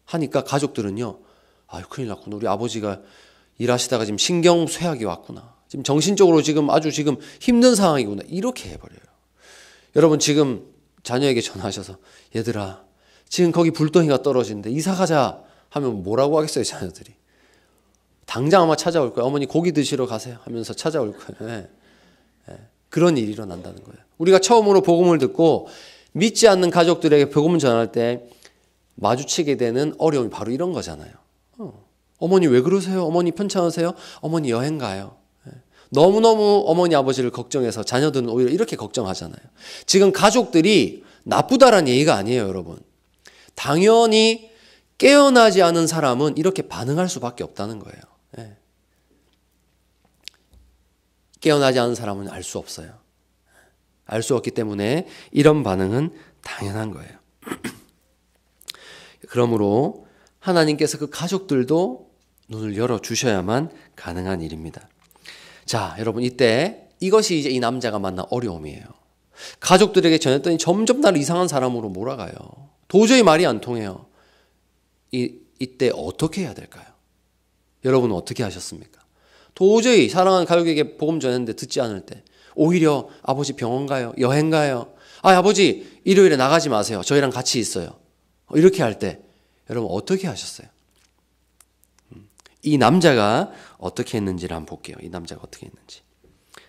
Speaker 3: 하니까 가족들은요. 큰일 났구나. 우리 아버지가 일하시다가 지금 신경쇠약이 왔구나. 지금 정신적으로 지금 아주 지금 힘든 상황이구나. 이렇게 해버려요. 여러분 지금 자녀에게 전화하셔서 얘들아 지금 거기 불덩이가 떨어지는데 이사 가자 하면 뭐라고 하겠어요 자녀들이. 당장 아마 찾아올 거예요. 어머니 고기 드시러 가세요 하면서 찾아올 거예요. 그런 일이 일어난다는 거예요. 우리가 처음으로 복음을 듣고 믿지 않는 가족들에게 복음을 전할 때 마주치게 되는 어려움이 바로 이런 거잖아요. 어머니 왜 그러세요? 어머니 편찮으세요? 어머니 여행 가요. 너무너무 어머니 아버지를 걱정해서 자녀들은 오히려 이렇게 걱정하잖아요. 지금 가족들이 나쁘다라는 얘기가 아니에요, 여러분. 당연히 깨어나지 않은 사람은 이렇게 반응할 수밖에 없다는 거예요. 깨어나지 않은 사람은 알 수 없어요. 알 수 없기 때문에 이런 반응은 당연한 거예요. 그러므로 하나님께서 그 가족들도 눈을 열어주셔야만 가능한 일입니다. 자, 여러분 이때 이것이 이제 이 남자가 만난 어려움이에요. 가족들에게 전했더니 점점 나를 이상한 사람으로 몰아가요. 도저히 말이 안 통해요. 이때 어떻게 해야 될까요? 여러분은 어떻게 하셨습니까? 도저히 사랑하는 가족에게 복음 전했는데 듣지 않을 때 오히려 아버지 병원 가요? 여행 가요? 아버지 일요일에 나가지 마세요. 저희랑 같이 있어요. 이렇게 할 때 여러분 어떻게 하셨어요? 이 남자가 어떻게 했는지를 한번 볼게요. 이 남자가 어떻게 했는지.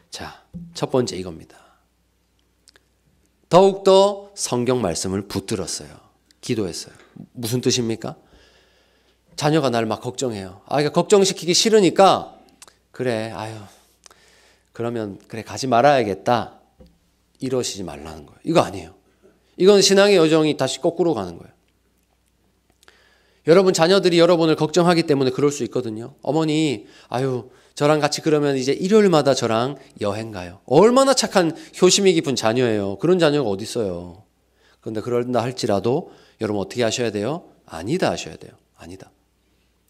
Speaker 3: 자, 첫 번째 이겁니다. 더욱더 성경 말씀을 붙들었어요. 기도했어요. 무슨 뜻입니까? 자녀가 날 막 걱정해요. 걱정시키기 싫으니까 그래, 그러면 그래 가지 말아야겠다. 이러시지 말라는 거예요. 이거 아니에요. 이건 신앙의 여정이 다시 거꾸로 가는 거예요. 여러분 자녀들이 여러분을 걱정하기 때문에 그럴 수 있거든요. 어머니, 저랑 같이 그러면 이제 일요일마다 저랑 여행 가요. 얼마나 착한 효심이 깊은 자녀예요. 그런 자녀가 어디 있어요. 그런데 그런다 할지라도 여러분 어떻게 하셔야 돼요? 아니다 하셔야 돼요.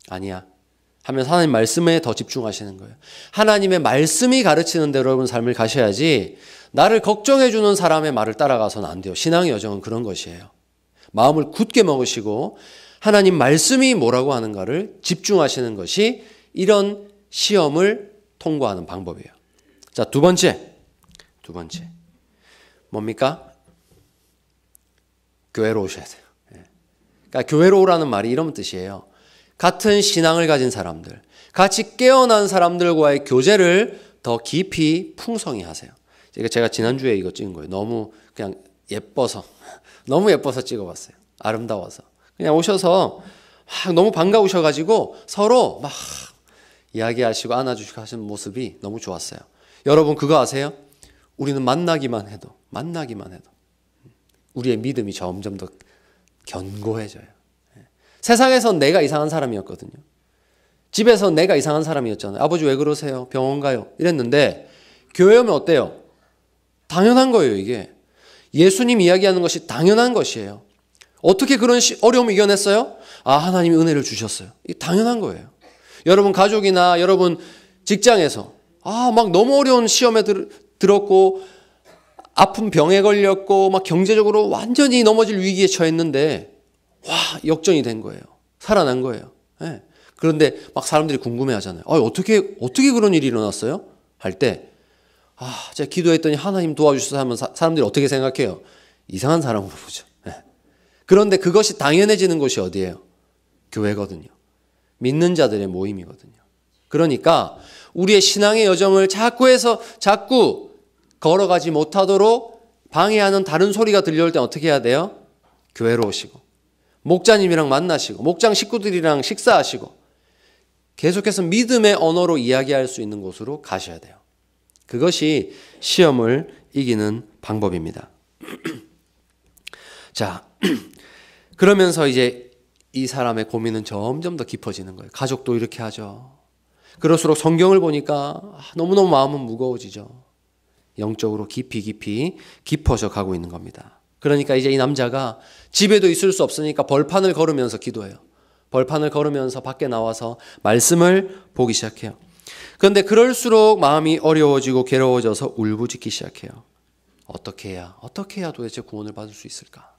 Speaker 3: 아니야 하면서 하나님 말씀에 더 집중하시는 거예요. 하나님의 말씀이 가르치는 대로 여러분 삶을 가셔야지 나를 걱정해 주는 사람의 말을 따라가서는 안 돼요. 신앙의 여정은 그런 것이에요. 마음을 굳게 먹으시고 하나님 말씀이 뭐라고 하는가를 집중하시는 것이 이런 시험을 통과하는 방법이에요. 자, 두 번째 뭡니까? 교회로 오셔야 돼요. 그러니까 교회로 오라는 말이 이런 뜻이에요. 같은 신앙을 가진 사람들, 같이 깨어난 사람들과의 교제를 더 깊이 풍성히 하세요. 제가 지난주에 이거 찍은 거예요. 너무 그냥 예뻐서 너무 예뻐서 찍어봤어요. 아름다워서 그냥 오셔서 막 너무 반가우셔가지고 서로 막 이야기하시고 안아주시고 하시는 모습이 너무 좋았어요. 여러분 그거 아세요? 우리는 만나기만 해도 우리의 믿음이 점점 더 견고해져요. 세상에선 내가 이상한 사람이었거든요. 집에서 내가 이상한 사람이었잖아요. 아버지 왜 그러세요? 병원 가요. 이랬는데 교회 오면 어때요? 당연한 거예요. 이게 예수님 이야기하는 것이 당연한 것이에요. 어떻게 그런 어려움을 이겨냈어요? 하나님이 은혜를 주셨어요. 이게 당연한 거예요. 여러분 가족이나 여러분 직장에서 막 너무 어려운 시험에 들었고 아픈 병에 걸렸고 막 경제적으로 완전히 넘어질 위기에 처했는데 역전이 된 거예요. 살아난 거예요. 네. 그런데 막 사람들이 궁금해하잖아요. 어떻게 그런 일이 일어났어요? 할 때 제가 기도했더니 하나님 도와주셔서 하면 사람들이 어떻게 생각해요? 이상한 사람으로 보죠. 네. 그런데 그것이 당연해지는 곳이 어디예요? 교회거든요. 믿는 자들의 모임이거든요. 그러니까 우리의 신앙의 여정을 자꾸 걸어가지 못하도록 방해하는 다른 소리가 들려올 때 어떻게 해야 돼요? 교회로 오시고 목자님이랑 만나시고 목장 식구들이랑 식사하시고 계속해서 믿음의 언어로 이야기할 수 있는 곳으로 가셔야 돼요. 그것이 시험을 이기는 방법입니다. 자, 그러면서 이제 이 사람의 고민은 점점 더 깊어지는 거예요. 가족도 이렇게 하죠. 그럴수록 성경을 보니까 너무너무 마음은 무거워지죠. 영적으로 깊어져 가고 있는 겁니다. 그러니까 이제 이 남자가 집에도 있을 수 없으니까 벌판을 걸으면서 기도해요. 벌판을 걸으면서 밖에 나와서 말씀을 보기 시작해요. 그런데 그럴수록 마음이 어려워지고 괴로워져서 울부짖기 시작해요. 어떻게 해야 도대체 구원을 받을 수 있을까?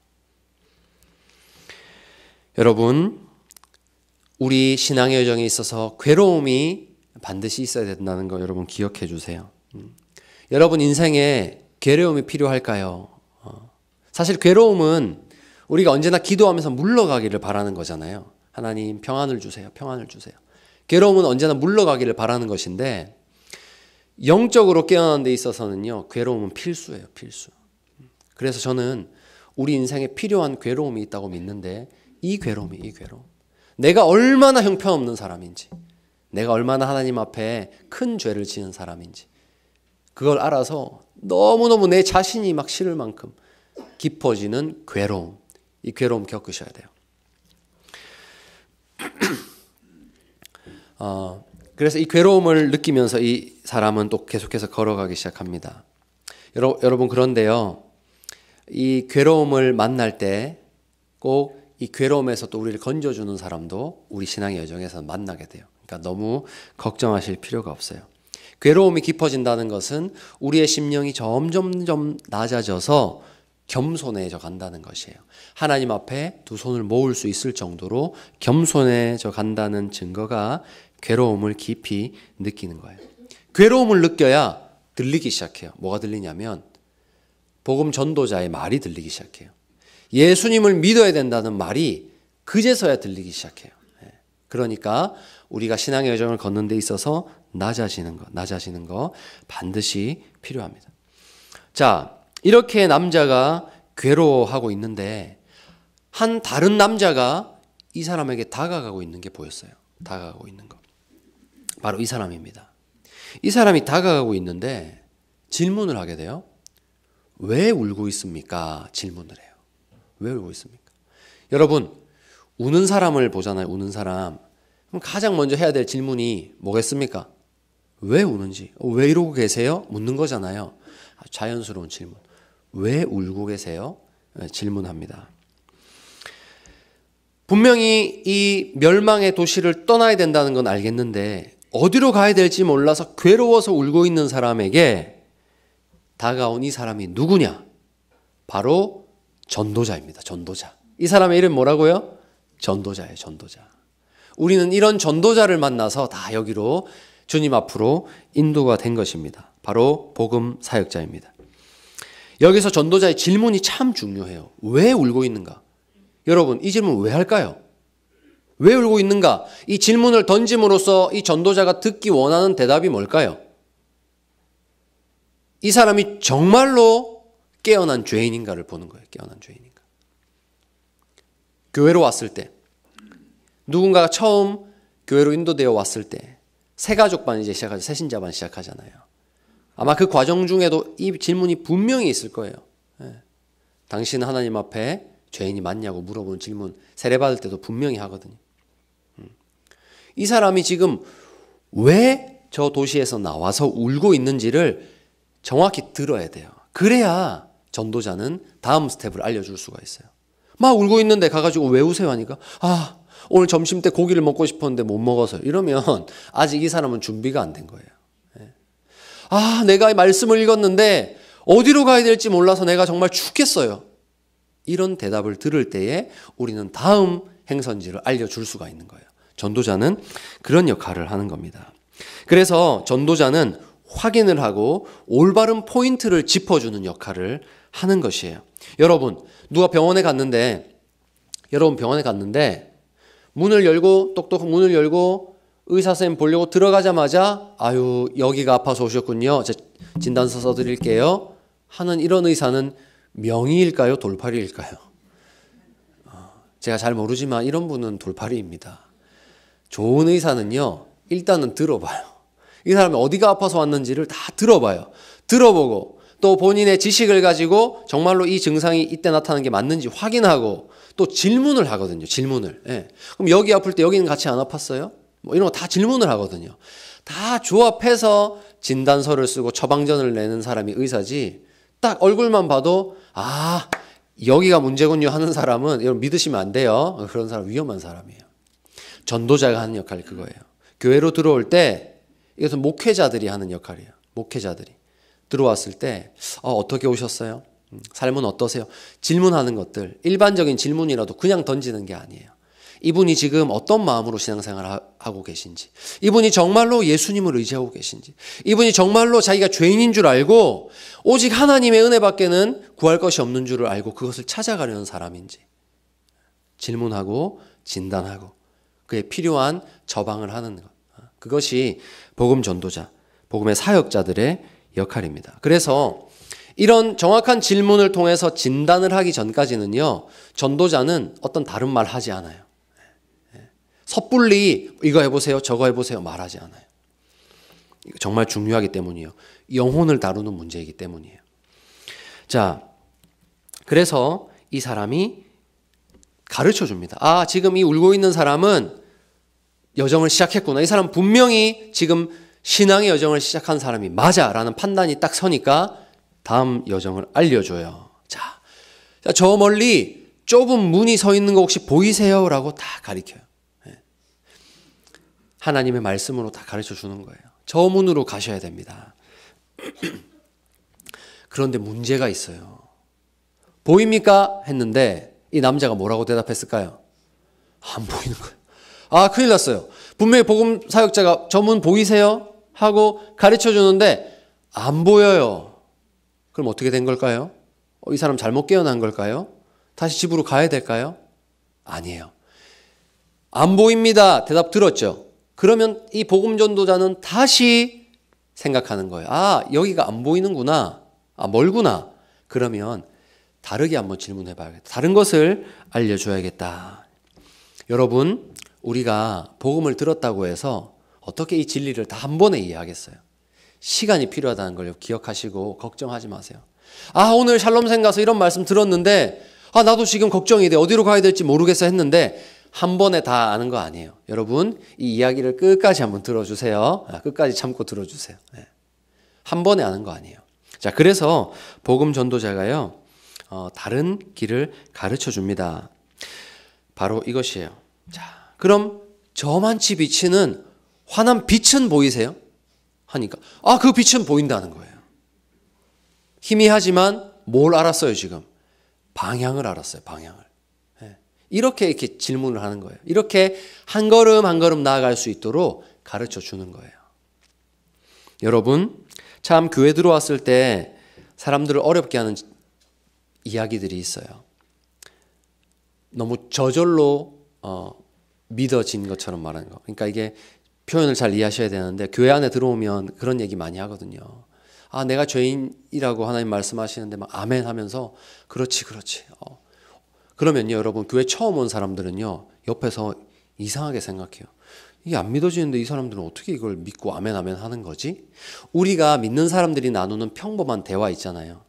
Speaker 3: 여러분, 우리 신앙의 여정에 있어서 괴로움이 반드시 있어야 된다는 거 여러분 기억해 주세요. 여러분 인생에 괴로움이 필요할까요? 사실 괴로움은 우리가 언제나 기도하면서 물러가기를 바라는 거잖아요. 하나님 평안을 주세요. 평안을 주세요. 괴로움은 언제나 물러가기를 바라는 것인데 영적으로 깨어나는 데 있어서는요. 괴로움은 필수예요. 필수. 그래서 저는 우리 인생에 필요한 괴로움이 있다고 믿는데 이 괴로움. 내가 얼마나 형편없는 사람인지, 내가 얼마나 하나님 앞에 큰 죄를 지은 사람인지 그걸 알아서 너무너무 내 자신이 막 싫을 만큼 깊어지는 괴로움. 이 괴로움 겪으셔야 돼요. 그래서 이 괴로움을 느끼면서 이 사람은 또 계속해서 걸어가기 시작합니다. 여러분 그런데요. 이 괴로움을 만날 때 꼭 이 괴로움에서 또 우리를 건져주는 사람도 우리 신앙의 여정에서 만나게 돼요. 그러니까 너무 걱정하실 필요가 없어요. 괴로움이 깊어진다는 것은 우리의 심령이 점점 낮아져서 겸손해져 간다는 것이에요. 하나님 앞에 두 손을 모을 수 있을 정도로 겸손해져 간다는 증거가 괴로움을 깊이 느끼는 거예요. 괴로움을 느껴야 들리기 시작해요. 뭐가 들리냐면 복음 전도자의 말이 들리기 시작해요. 예수님을 믿어야 된다는 말이 그제서야 들리기 시작해요. 그러니까 우리가 신앙의 여정을 걷는 데 있어서 낮아지는 거 반드시 필요합니다. 자, 이렇게 남자가 괴로워하고 있는데 한 다른 남자가 이 사람에게 다가가고 있는 게 보였어요. 다가가고 있는 거. 바로 이 사람입니다. 이 사람이 다가가고 있는데 질문을 하게 돼요. 왜 울고 있습니까? 질문을 해요. 왜 울고 있습니까? 여러분, 우는 사람을 보잖아요. 우는 사람. 그럼 가장 먼저 해야 될 질문이 뭐겠습니까? 왜 우는지, 왜 이러고 계세요? 묻는 거잖아요. 자연스러운 질문. 왜 울고 계세요? 질문합니다. 분명히 이 멸망의 도시를 떠나야 된다는 건 알겠는데 어디로 가야 될지 몰라서 괴로워서 울고 있는 사람에게 다가온 이 사람이 누구냐? 바로 전도자입니다. 전도자. 이 사람의 이름 뭐라고요? 전도자예요. 전도자. 우리는 이런 전도자를 만나서 다 여기로 주님 앞으로 인도가 된 것입니다. 바로 복음 사역자입니다. 여기서 전도자의 질문이 참 중요해요. 왜 울고 있는가? 여러분, 이 질문 왜 할까요? 왜 울고 있는가? 이 질문을 던짐으로써 이 전도자가 듣기 원하는 대답이 뭘까요? 이 사람이 정말로 깨어난 죄인인가를 보는 거예요. 깨어난 죄인인가. 교회로 왔을 때, 누군가가 처음 교회로 인도되어 왔을 때 새가족반 이제 시작하죠. 새신자반 시작하잖아요. 아마 그 과정 중에도 이 질문이 분명히 있을 거예요. 당신은 하나님 앞에 죄인이 맞냐고 물어보는 질문 세례받을 때도 분명히 하거든요. 이 사람이 지금 왜 저 도시에서 나와서 울고 있는지를 정확히 들어야 돼요. 그래야 전도자는 다음 스텝을 알려줄 수가 있어요. 막 울고 있는데 가가지고 왜 우세요 하니까 오늘 점심 때 고기를 먹고 싶었는데 못 먹어서 이러면 아직 이 사람은 준비가 안 된 거예요. 내가 말씀을 읽었는데 어디로 가야 될지 몰라서 내가 정말 죽겠어요. 이런 대답을 들을 때에 우리는 다음 행선지를 알려줄 수가 있는 거예요. 전도자는 그런 역할을 하는 겁니다. 그래서 전도자는 확인을 하고 올바른 포인트를 짚어주는 역할을 하는 것이에요. 여러분, 누가 병원에 갔는데 문을 열고 똑똑 문을 열고 의사 선생님 보려고 들어가자마자 여기가 아파서 오셨군요. 제가 진단서 써드릴게요. 하는 이런 의사는 명의일까요? 돌팔이일까요? 제가 잘 모르지만 이런 분은 돌팔이입니다. 좋은 의사는요, 일단은 들어봐요. 이 사람이 어디가 아파서 왔는지를 다 들어봐요. 들어보고 또 본인의 지식을 가지고 정말로 이 증상이 이때 나타나는 게 맞는지 확인하고 또 질문을 하거든요. 질문을. 그럼 여기 아플 때 여기는 같이 안 아팠어요? 뭐 이런 거 다 질문을 하거든요. 다 조합해서 진단서를 쓰고 처방전을 내는 사람이 의사지, 딱 얼굴만 봐도 여기가 문제군요 하는 사람은 여러분 믿으시면 안 돼요. 그런 사람 위험한 사람이에요. 전도자가 하는 역할이 그거예요. 교회로 들어올 때 이것은 목회자들이 하는 역할이에요. 목회자들이 들어왔을 때 어떻게 오셨어요? 삶은 어떠세요? 질문하는 것들, 일반적인 질문이라도 그냥 던지는 게 아니에요. 이분이 지금 어떤 마음으로 신앙생활을 하고 계신지, 이분이 정말로 예수님을 의지하고 계신지, 이분이 정말로 자기가 죄인인 줄 알고 오직 하나님의 은혜밖에는 구할 것이 없는 줄을 알고 그것을 찾아가려는 사람인지 질문하고 진단하고 그에 필요한 처방을 하는 것, 그것이 복음 전도자, 복음의 사역자들의 역할입니다. 그래서 이런 정확한 질문을 통해서 진단을 하기 전까지는요, 전도자는 어떤 다른 말 하지 않아요. 섣불리 이거 해보세요, 저거 해보세요 말하지 않아요. 정말 중요하기 때문이에요. 영혼을 다루는 문제이기 때문이에요. 자, 그래서 이 사람이 가르쳐 줍니다. 지금 이 울고 있는 사람은 여정을 시작했구나. 이 사람 분명히 지금 신앙의 여정을 시작한 사람이 맞아라는 판단이 딱 서니까 다음 여정을 알려줘요. 자, 저 멀리 좁은 문이 서 있는 거 혹시 보이세요? 라고 다 가르쳐요. 하나님의 말씀으로 다 가르쳐 주는 거예요. 저 문으로 가셔야 됩니다. 그런데 문제가 있어요. 보입니까? 했는데 이 남자가 뭐라고 대답했을까요? 안 보이는 거예요. 큰일 났어요. 분명히 복음 사역자가 저 문 보이세요? 하고 가르쳐 주는데 안 보여요. 그럼 어떻게 된 걸까요? 이 사람 잘못 깨어난 걸까요? 다시 집으로 가야 될까요? 아니에요. 안 보입니다. 대답 들었죠? 그러면 이 복음 전도자는 다시 생각하는 거예요. 여기가 안 보이는구나. 멀구나. 그러면 다르게 한번 질문해 봐야겠다. 다른 것을 알려줘야겠다. 여러분, 우리가 복음을 들었다고 해서 어떻게 이 진리를 다 한 번에 이해하겠어요? 시간이 필요하다는 걸 기억하시고 걱정하지 마세요. 오늘 샬롬생 가서 이런 말씀 들었는데 나도 지금 걱정이 돼. 어디로 가야 될지 모르겠어 했는데 한 번에 다 아는 거 아니에요. 여러분, 이 이야기를 끝까지 한번 들어주세요. 끝까지 참고 들어주세요. 한 번에 아는 거 아니에요. 자, 그래서 복음 전도자가요, 다른 길을 가르쳐 줍니다. 바로 이것이에요. 자, 그럼 저만치 비치는 환한 빛은 보이세요? 하니까 그 빛은 보인다는 거예요. 희미하지만 뭘 알았어요 지금? 방향을 알았어요. 방향을. 이렇게 질문을 하는 거예요. 이렇게 한 걸음 한 걸음 나아갈 수 있도록 가르쳐 주는 거예요. 여러분, 참 교회 들어왔을 때 사람들을 어렵게 하는 이야기들이 있어요. 너무 저절로 믿어진 것처럼 말하는 거. 그러니까 이게 표현을 잘 이해하셔야 되는데 교회 안에 들어오면 그런 얘기 많이 하거든요. 아, 내가 죄인이라고 하나님 말씀하시는데 막 아멘 하면서 그렇지. 그러면요, 여러분, 교회 처음 온 사람들은요, 옆에서 이상하게 생각해요. 이게 안 믿어지는데 이 사람들은 어떻게 이걸 믿고 아멘 하는 거지? 우리가 믿는 사람들이 나누는 평범한 대화 있잖아요.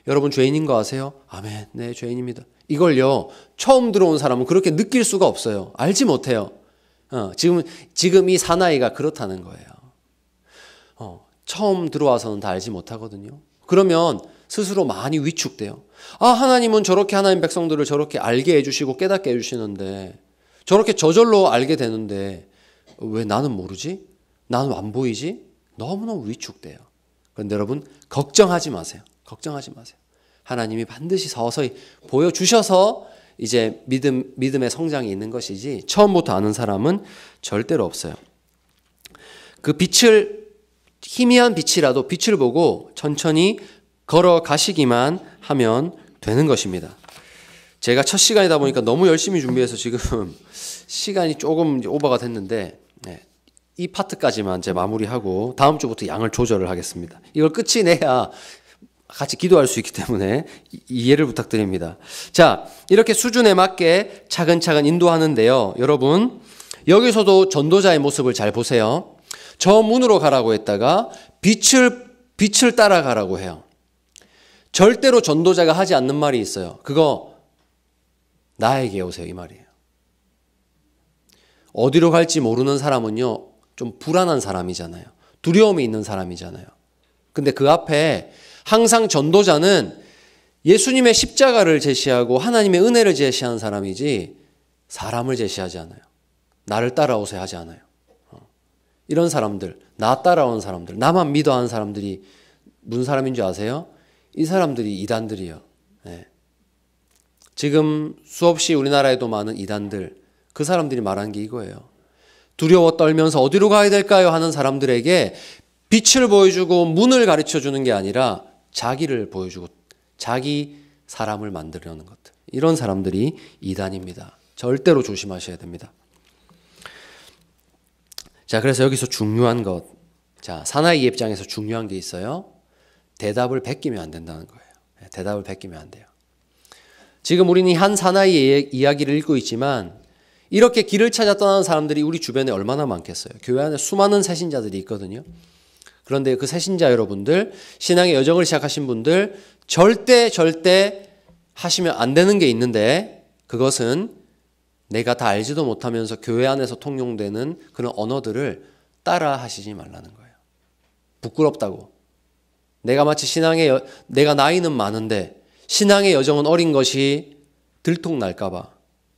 Speaker 3: 여러분 죄인인 거 아세요? 아멘, 네, 죄인입니다. 이걸요, 처음 들어온 사람은 그렇게 느낄 수가 없어요. 알지 못해요. 지금 이 사나이가 그렇다는 거예요. 처음 들어와서는 다 알지 못하거든요. 그러면 스스로 많이 위축돼요. 아, 하나님은 저렇게 하나님 백성들을 저렇게 알게 해주시고 깨닫게 해주시는데, 저렇게 저절로 알게 되는데 왜 나는 모르지? 나는 안 보이지? 너무너무 위축돼요. 그런데 여러분, 걱정하지 마세요. 걱정하지 마세요. 하나님이 반드시 서서히 보여주셔서 이제 믿음의 성장이 있는 것이지, 처음부터 아는 사람은 절대로 없어요. 그 희미한 빛이라도 빛을 보고 천천히 걸어가시기만 하면 되는 것입니다. 제가 첫 시간이다 보니까 너무 열심히 준비해서 지금 시간이 조금 오버가 됐는데, 이 파트까지만 이제 마무리하고 다음 주부터 양을 조절을 하겠습니다. 이걸 끝이 내야 같이 기도할 수 있기 때문에 이해를 부탁드립니다. 자, 이렇게 수준에 맞게 차근차근 인도하는데요. 여러분, 여기서도 전도자의 모습을 잘 보세요. 저 문으로 가라고 했다가 빛을 따라가라고 해요. 절대로 전도자가 하지 않는 말이 있어요. 그거 나에게 오세요, 이 말이에요. 어디로 갈지 모르는 사람은요, 좀 불안한 사람이잖아요. 두려움이 있는 사람이잖아요. 근데 그 앞에 항상 전도자는 예수님의 십자가를 제시하고 하나님의 은혜를 제시하는 사람이지 사람을 제시하지 않아요. 나를 따라오세요 하지 않아요. 이런 사람들, 나 따라온 사람들, 나만 믿어하는 사람들이 무슨 사람인 줄 아세요? 이 사람들이 이단들이에요. 네. 지금 수없이 우리나라에도 많은 이단들, 그 사람들이 말한 게 이거예요. 두려워 떨면서 어디로 가야 될까요? 하는 사람들에게 빛을 보여주고 문을 가르쳐주는 게 아니라 자기를 보여주고 자기 사람을 만들려는 것들. 이런 사람들이 이단입니다. 절대로 조심하셔야 됩니다. 자, 그래서 여기서 중요한 것. 자, 사나이의 입장에서 중요한 게 있어요. 대답을 베끼면 안 된다는 거예요. 대답을 베끼면 안 돼요. 지금 우리는 한 사나이의 이야기를 읽고 있지만 이렇게 길을 찾아 떠나는 사람들이 우리 주변에 얼마나 많겠어요. 교회 안에 수많은 새신자들이 있거든요. 그런데 그 새신자 여러분들, 신앙의 여정을 시작하신 분들 절대 하시면 안 되는 게 있는데, 그것은 내가 다 알지도 못하면서 교회 안에서 통용되는 그런 언어들을 따라 하시지 말라는 거예요. 부끄럽다고. 내가 마치 내가 나이는 많은데 신앙의 여정은 어린 것이 들통날까 봐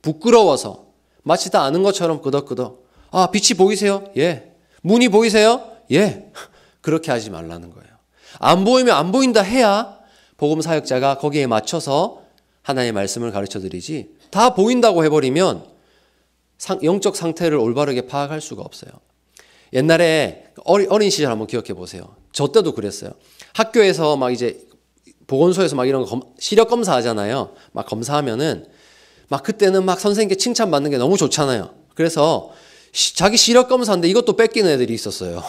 Speaker 3: 부끄러워서 마치 다 아는 것처럼 끄덕끄덕. 아, 빛이 보이세요? 예. 문이 보이세요? 예. 그렇게 하지 말라는 거예요. 안 보이면 안 보인다 해야 복음 사역자가 거기에 맞춰서 하나님의 말씀을 가르쳐 드리지, 다 보인다고 해버리면 영적 상태를 올바르게 파악할 수가 없어요. 옛날에 어린 시절 한번 기억해 보세요. 저 때도 그랬어요. 학교에서 막 이제 보건소에서 막 이런 시력 검사 하잖아요. 막 검사하면은 막 그때는 막 선생님께 칭찬받는 게 너무 좋잖아요. 그래서 자기 시력 검사인데 이것도 뺏기는 애들이 있었어요.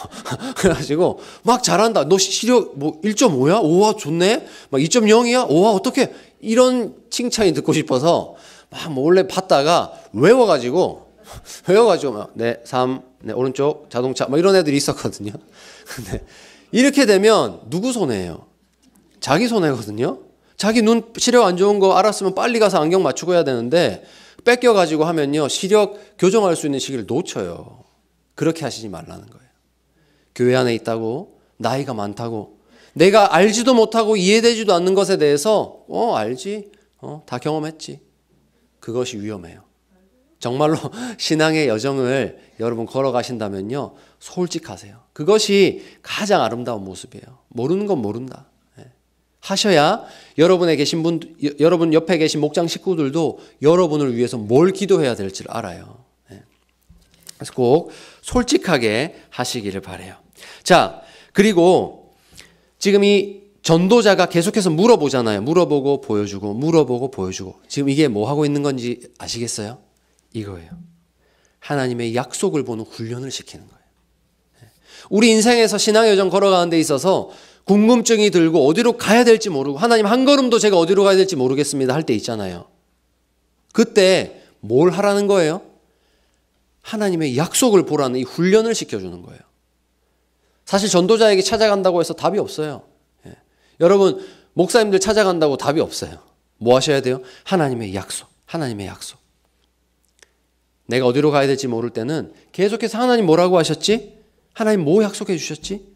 Speaker 3: 그래가지고 막 잘한다. 너 시력 뭐 1.5야? 오와 좋네. 막 2.0이야? 오와 어떻게? 이런 칭찬이 듣고 싶어서 막 몰래 봤다가 외워가지고 막 네, 3, 네, 오른쪽 자동차 막 이런 애들이 있었거든요. 근데 이렇게 되면 누구 손해예요? 자기 손해거든요. 자기 눈 시력 안 좋은 거 알았으면 빨리 가서 안경 맞추고 해야 되는데 뺏겨가지고 하면요, 시력 교정할 수 있는 시기를 놓쳐요. 그렇게 하시지 말라는 거예요. 교회 안에 있다고, 나이가 많다고, 내가 알지도 못하고 이해되지도 않는 것에 대해서 알지, 다 경험했지. 그것이 위험해요. 정말로 신앙의 여정을 여러분 걸어가신다면요, 솔직하세요. 그것이 가장 아름다운 모습이에요. 모르는 건 모른다. 하셔야 여러분 옆에 계신 목장 식구들도 여러분을 위해서 뭘 기도해야 될지를 알아요. 그래서 꼭 솔직하게 하시기를 바라요. 자, 그리고 지금 이 전도자가 계속해서 물어보잖아요. 물어보고 보여주고 물어보고 보여주고. 지금 이게 뭐 하고 있는 건지 아시겠어요? 이거예요. 하나님의 약속을 보는 훈련을 시키는 거예요. 우리 인생에서 신앙의 여정 걸어가는 데 있어서 궁금증이 들고 어디로 가야 될지 모르고 하나님 한 걸음도 제가 어디로 가야 될지 모르겠습니다 할 때 있잖아요. 그때 뭘 하라는 거예요? 하나님의 약속을 보라는 이 훈련을 시켜주는 거예요. 사실 전도자에게 찾아간다고 해서 답이 없어요. 여러분 목사님들 찾아간다고 답이 없어요. 뭐 하셔야 돼요? 하나님의 약속, 하나님의 약속. 내가 어디로 가야 될지 모를 때는 계속해서 하나님 뭐라고 하셨지? 하나님 뭐 약속해 주셨지?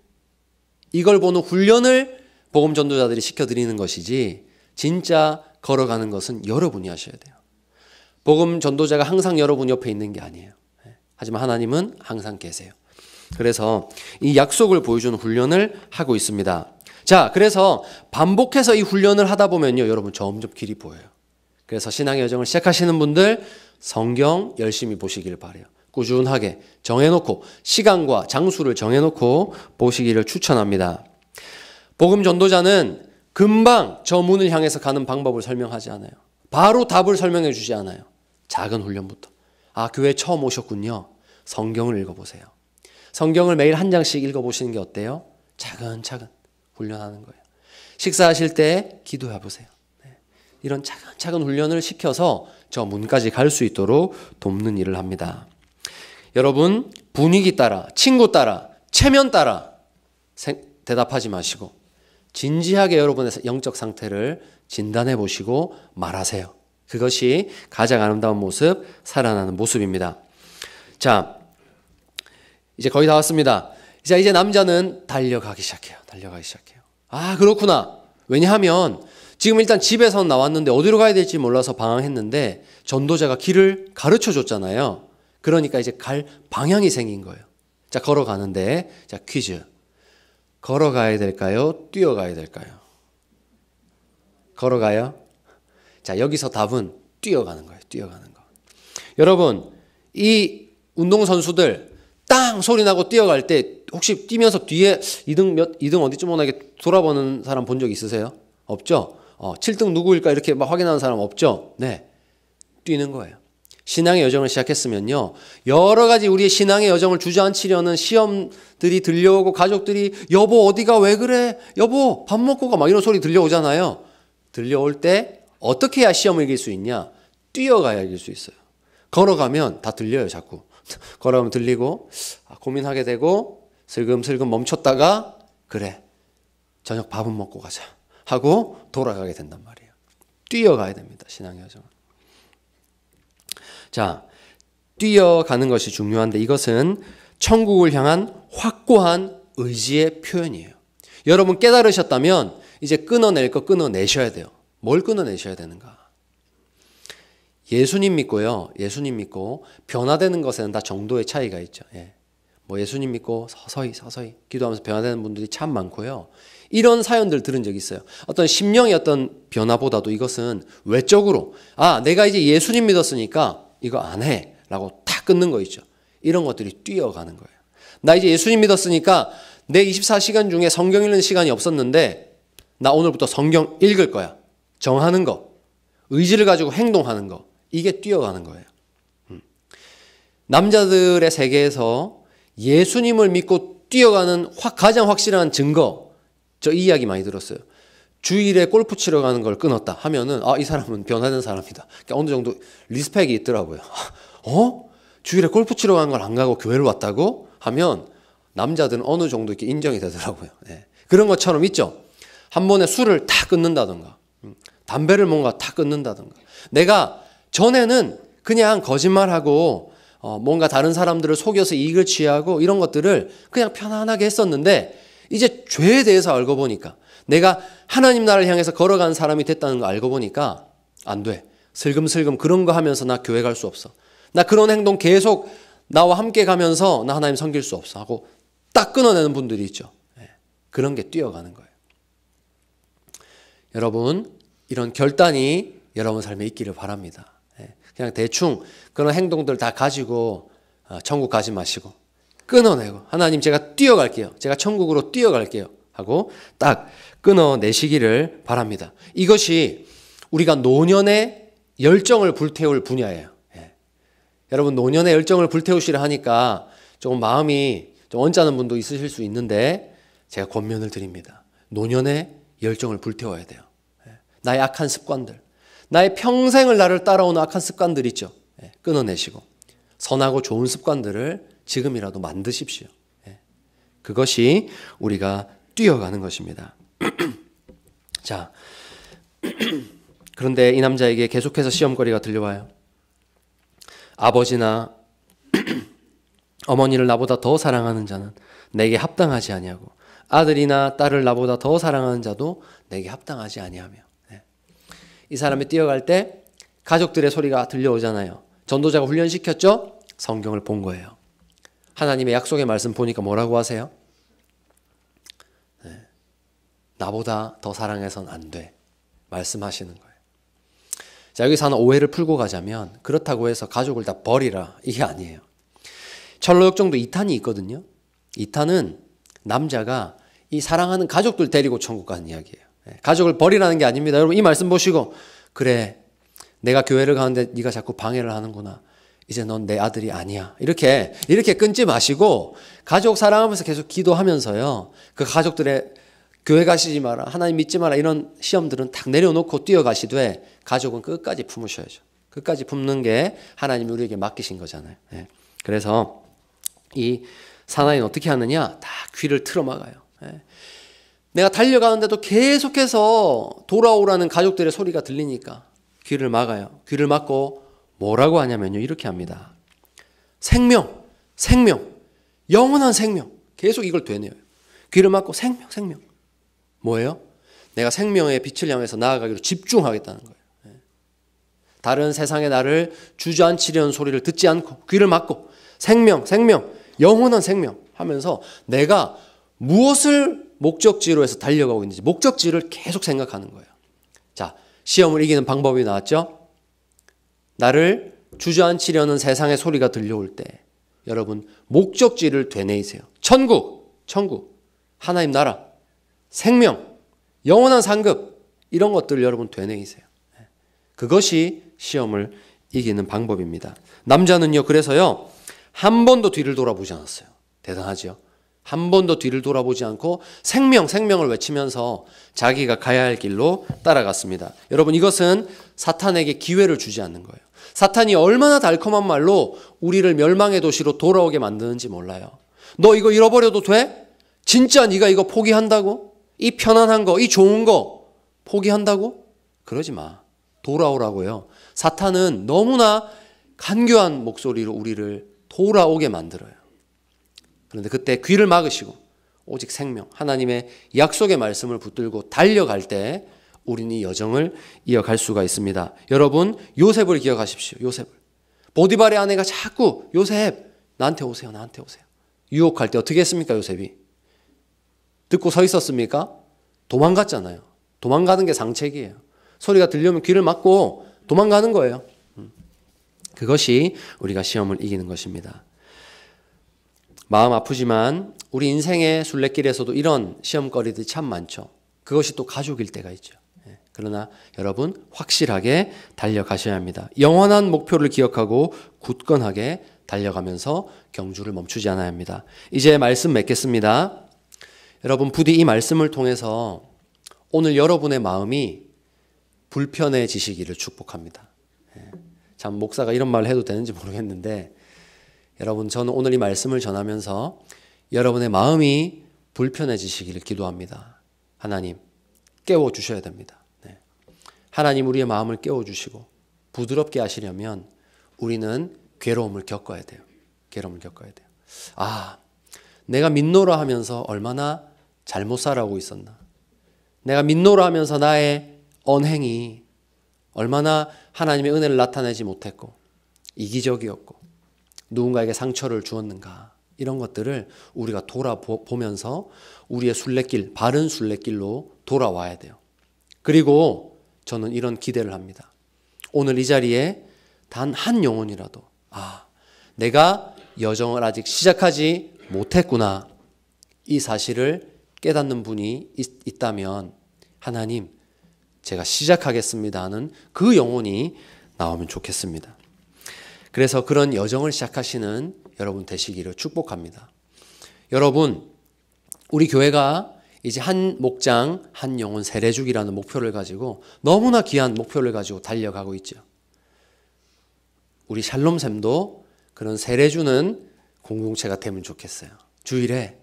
Speaker 3: 이걸 보는 훈련을 복음 전도자들이 시켜드리는 것이지 진짜 걸어가는 것은 여러분이 하셔야 돼요. 복음 전도자가 항상 여러분 옆에 있는 게 아니에요. 하지만 하나님은 항상 계세요. 그래서 이 약속을 보여주는 훈련을 하고 있습니다. 자, 그래서 반복해서 이 훈련을 하다 보면요, 여러분 점점 길이 보여요. 그래서 신앙의 여정을 시작하시는 분들 성경 열심히 보시길 바라요. 꾸준하게 정해놓고 시간과 장수를 정해놓고 보시기를 추천합니다. 복음 전도자는 금방 저 문을 향해서 가는 방법을 설명하지 않아요. 바로 답을 설명해 주지 않아요. 작은 훈련부터. 아, 교회 처음 오셨군요. 성경을 읽어보세요. 성경을 매일 한 장씩 읽어보시는 게 어때요? 차근차근 훈련하는 거예요. 식사하실 때 기도해 보세요. 이런 차근차근 훈련을 시켜서 저 문까지 갈 수 있도록 돕는 일을 합니다. 여러분 분위기 따라, 친구 따라, 체면 따라 대답하지 마시고 진지하게 여러분의 영적 상태를 진단해 보시고 말하세요. 그것이 가장 아름다운 모습, 살아나는 모습입니다. 자, 이제 거의 다 왔습니다. 자, 이제 남자는 달려가기 시작해요. 아, 그렇구나. 왜냐하면 지금 일단 집에서 나왔는데 어디로 가야 될지 몰라서 방황했는데 전도자가 길을 가르쳐 줬잖아요. 그러니까 이제 갈 방향이 생긴 거예요. 자, 걸어가는데, 자, 퀴즈. 걸어가야 될까요? 뛰어가야 될까요? 걸어가요? 자, 여기서 답은 뛰어가는 거예요. 뛰어가는 거. 여러분, 이 운동선수들 땅 소리 나고 뛰어갈 때 혹시 뛰면서 뒤에 2등 어디쯤 오나 이렇게 돌아보는 사람 본 적 있으세요? 없죠? 7등 누구일까 이렇게 막 확인하는 사람 없죠? 네. 뛰는 거예요. 신앙의 여정을 시작했으면요, 여러 가지 우리의 신앙의 여정을 주저앉히려는 시험들이 들려오고 가족들이 여보 어디가 왜 그래? 여보 밥 먹고 가 막 이런 소리 들려오잖아요. 들려올 때 어떻게 해야 시험을 이길 수 있냐? 뛰어가야 이길 수 있어요. 걸어가면 다 들려요. 자꾸 걸어가면 들리고 고민하게 되고 슬금슬금 멈췄다가 그래 저녁 밥은 먹고 가자 하고 돌아가게 된단 말이에요. 뛰어가야 됩니다. 신앙의 여정은. 자, 뛰어가는 것이 중요한데 이것은 천국을 향한 확고한 의지의 표현이에요. 여러분 깨달으셨다면 이제 끊어낼 거 끊어내셔야 돼요. 뭘 끊어내셔야 되는가? 예수님 믿고요. 예수님 믿고 변화되는 것에는 다 정도의 차이가 있죠. 뭐 예수님 믿고 서서히 기도하면서 변화되는 분들이 참 많고요. 이런 사연들 들은 적이 있어요. 어떤 심령의 어떤 변화보다도 이것은 외적으로 내가 이제 예수님 믿었으니까 이거 안 해 라고 탁 끊는 거 있죠. 이런 것들이 뛰어가는 거예요. 나 이제 예수님 믿었으니까 내 24시간 중에 성경 읽는 시간이 없었는데 나 오늘부터 성경 읽을 거야. 정하는 거, 의지를 가지고 행동하는 거, 이게 뛰어가는 거예요. 남자들의 세계에서 예수님을 믿고 뛰어가는 가장 확실한 증거, 저 이 이야기 많이 들었어요. 주일에 골프 치러 가는 걸 끊었다 하면은 이 사람은 변화된 사람이다. 그러니까 어느 정도 리스펙이 있더라고요. 주일에 골프 치러 가는 걸 안 가고 교회를 왔다고 하면 남자들은 어느 정도 이렇게 인정이 되더라고요. 그런 것처럼 있죠. 한 번에 술을 다 끊는다던가 담배를 뭔가 다 끊는다던가 내가 전에는 그냥 거짓말하고 뭔가 다른 사람들을 속여서 이익을 취하고 이런 것들을 그냥 편안하게 했었는데 이제 죄에 대해서 알고 보니까 내가 하나님 나라를 향해서 걸어가는 사람이 됐다는 거 알고 보니까 안 돼. 슬금슬금 그런 거 하면서 나 교회 갈 수 없어. 나 그런 행동 계속 나와 함께 가면서 나 하나님 섬길 수 없어 하고 딱 끊어내는 분들이 있죠. 그런 게 뛰어가는 거예요. 여러분 이런 결단이 여러분 삶에 있기를 바랍니다. 그냥 대충 그런 행동들 다 가지고 천국 가지 마시고 끊어내고 하나님 제가 뛰어갈게요. 제가 천국으로 뛰어갈게요. 하고 딱 끊어내시기를 바랍니다. 이것이 우리가 노년의 열정을 불태울 분야예요. 여러분 노년의 열정을 불태우시려 하니까 조금 마음이 좀 언짢은 분도 있으실 수 있는데 제가 권면을 드립니다. 노년의 열정을 불태워야 돼요. 나의 악한 습관들, 나의 평생을 나를 따라오는 악한 습관들 있죠. 끊어내시고 선하고 좋은 습관들을 지금이라도 만드십시오. 그것이 우리가 뛰어가는 것입니다. 자, 그런데 이 남자에게 계속해서 시험거리가 들려와요. 아버지나 어머니를 나보다 더 사랑하는 자는 내게 합당하지 아니하고 아들이나 딸을 나보다 더 사랑하는 자도 내게 합당하지 아니하며. 이 사람이 뛰어갈 때 가족들의 소리가 들려오잖아요. 전도자가 훈련시켰죠? 성경을 본 거예요. 하나님의 약속의 말씀 보니까 뭐라고 하세요? 나보다 더 사랑해서는 안 돼. 말씀하시는 거예요. 자, 여기서 하나 오해를 풀고 가자면 그렇다고 해서 가족을 다 버리라. 이게 아니에요. 철로역정도 2탄이 있거든요. 2탄은 남자가 이 사랑하는 가족들 데리고 천국 가는 이야기예요. 가족을 버리라는 게 아닙니다. 여러분 이 말씀 보시고 그래 내가 교회를 가는데 네가 자꾸 방해를 하는구나. 이제 넌 내 아들이 아니야. 이렇게 끊지 마시고 가족 사랑하면서 계속 기도하면서요. 그 가족들의 교회 가시지 마라. 하나님 믿지 마라. 이런 시험들은 딱 내려놓고 뛰어가시되 가족은 끝까지 품으셔야죠. 끝까지 품는 게 하나님이 우리에게 맡기신 거잖아요. 그래서 이 사나이는 어떻게 하느냐? 다 귀를 틀어막아요. 내가 달려가는데도 계속해서 돌아오라는 가족들의 소리가 들리니까 귀를 막아요. 귀를 막고 뭐라고 하냐면요. 이렇게 합니다. 생명, 영원한 생명. 계속 이걸 되뇌어요. 귀를 막고 생명. 뭐예요? 내가 생명의 빛을 향해서 나아가기로 집중하겠다는 거예요. 다른 세상에 나를 주저앉히려는 소리를 듣지 않고 귀를 막고 생명, 영원한 생명 하면서 내가 무엇을 목적지로 해서 달려가고 있는지 목적지를 계속 생각하는 거예요. 자, 시험을 이기는 방법이 나왔죠? 나를 주저앉히려는 세상의 소리가 들려올 때 여러분 목적지를 되뇌이세요. 천국, 하나님 나라, 생명, 영원한 상급 이런 것들을 여러분 되뇌이세요. 그것이 시험을 이기는 방법입니다. 남자는요 그래서요 한 번도 뒤를 돌아보지 않았어요. 대단하죠? 한 번도 뒤를 돌아보지 않고 생명을 외치면서 자기가 가야 할 길로 따라갔습니다. 여러분 이것은 사탄에게 기회를 주지 않는 거예요. 사탄이 얼마나 달콤한 말로 우리를 멸망의 도시로 돌아오게 만드는지 몰라요. 너 이거 잃어버려도 돼? 진짜 네가 이거 포기한다고? 이 편안한 거, 이 좋은 거 포기한다고? 그러지 마. 돌아오라고요. 사탄은 너무나 간교한 목소리로 우리를 돌아오게 만들어요. 그런데 그때 귀를 막으시고 오직 생명, 하나님의 약속의 말씀을 붙들고 달려갈 때 우리는 이 여정을 이어갈 수가 있습니다. 여러분 요셉을 기억하십시오. 요셉을. 보디발의 아내가 자꾸 요셉 나한테 오세요. 유혹할 때 어떻게 했습니까? 요셉이. 듣고 서 있었습니까? 도망갔잖아요. 도망가는 게 상책이에요. 소리가 들려오면 귀를 막고 도망가는 거예요. 그것이 우리가 시험을 이기는 것입니다. 마음 아프지만 우리 인생의 순례길에서도 이런 시험거리들이 참 많죠. 그것이 또 가족일 때가 있죠. 그러나 여러분 확실하게 달려가셔야 합니다. 영원한 목표를 기억하고 굳건하게 달려가면서 경주를 멈추지 않아야 합니다. 이제 말씀 맺겠습니다. 여러분 부디 이 말씀을 통해서 오늘 여러분의 마음이 불편해지시기를 축복합니다. 참 목사가 이런 말을 해도 되는지 모르겠는데 여러분 저는 오늘 이 말씀을 전하면서 여러분의 마음이 불편해지시기를 기도합니다. 하나님 깨워주셔야 됩니다. 하나님 우리의 마음을 깨워주시고 부드럽게 하시려면 우리는 괴로움을 겪어야 돼요. 내가 믿노라 하면서 얼마나 잘못 살아오고 있었나. 내가 믿노라 하면서 나의 언행이 얼마나 하나님의 은혜를 나타내지 못했고 이기적이었고 누군가에게 상처를 주었는가. 이런 것들을 우리가 돌아보면서 우리의 순례길, 바른 순례길로 돌아와야 돼요. 그리고 저는 이런 기대를 합니다. 오늘 이 자리에 단 한 영혼이라도 내가 여정을 아직 시작하지 못했구나. 이 사실을 깨닫는 분이 있다면 하나님 제가 시작하겠습니다 하는 그 영혼이 나오면 좋겠습니다. 그래서 그런 여정을 시작하시는 여러분 되시기를 축복합니다. 여러분, 우리 교회가 이제 한 목장 한 영혼 세례주기라는 목표를 가지고 너무나 귀한 목표를 가지고 달려가고 있죠. 우리 샬롬샘도 그런 세례주는 공동체가 되면 좋겠어요. 주일에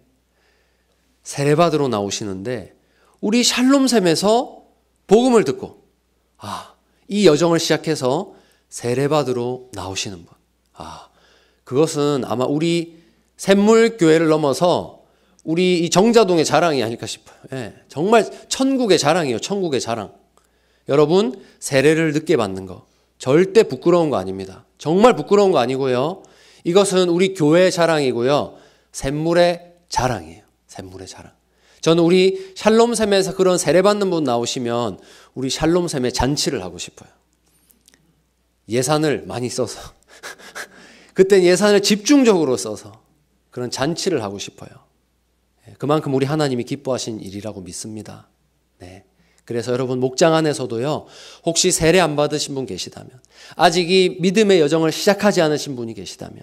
Speaker 3: 세례받으러 나오시는데 우리 샬롬샘에서 복음을 듣고 이 여정을 시작해서 세례받으러 나오시는 분. 그것은 아마 우리 샘물교회를 넘어서 우리 이 정자동의 자랑이 아닐까 싶어요. 정말 천국의 자랑이에요. 천국의 자랑. 여러분, 세례를 늦게 받는 거 절대 부끄러운 거 아닙니다. 정말 부끄러운 거 아니고요. 이것은 우리 교회의 자랑이고요. 샘물의 자랑이에요. 샘물의 자랑. 저는 우리 샬롬샘에서 그런 세례받는 분 나오시면 우리 샬롬샘에 잔치를 하고 싶어요. 예산을 많이 써서 그때 예산을 집중적으로 써서 그런 잔치를 하고 싶어요. 그만큼 우리 하나님이 기뻐하신 일이라고 믿습니다. 네. 그래서 여러분 목장 안에서도요, 혹시 세례 안 받으신 분 계시다면, 아직 이 믿음의 여정을 시작하지 않으신 분이 계시다면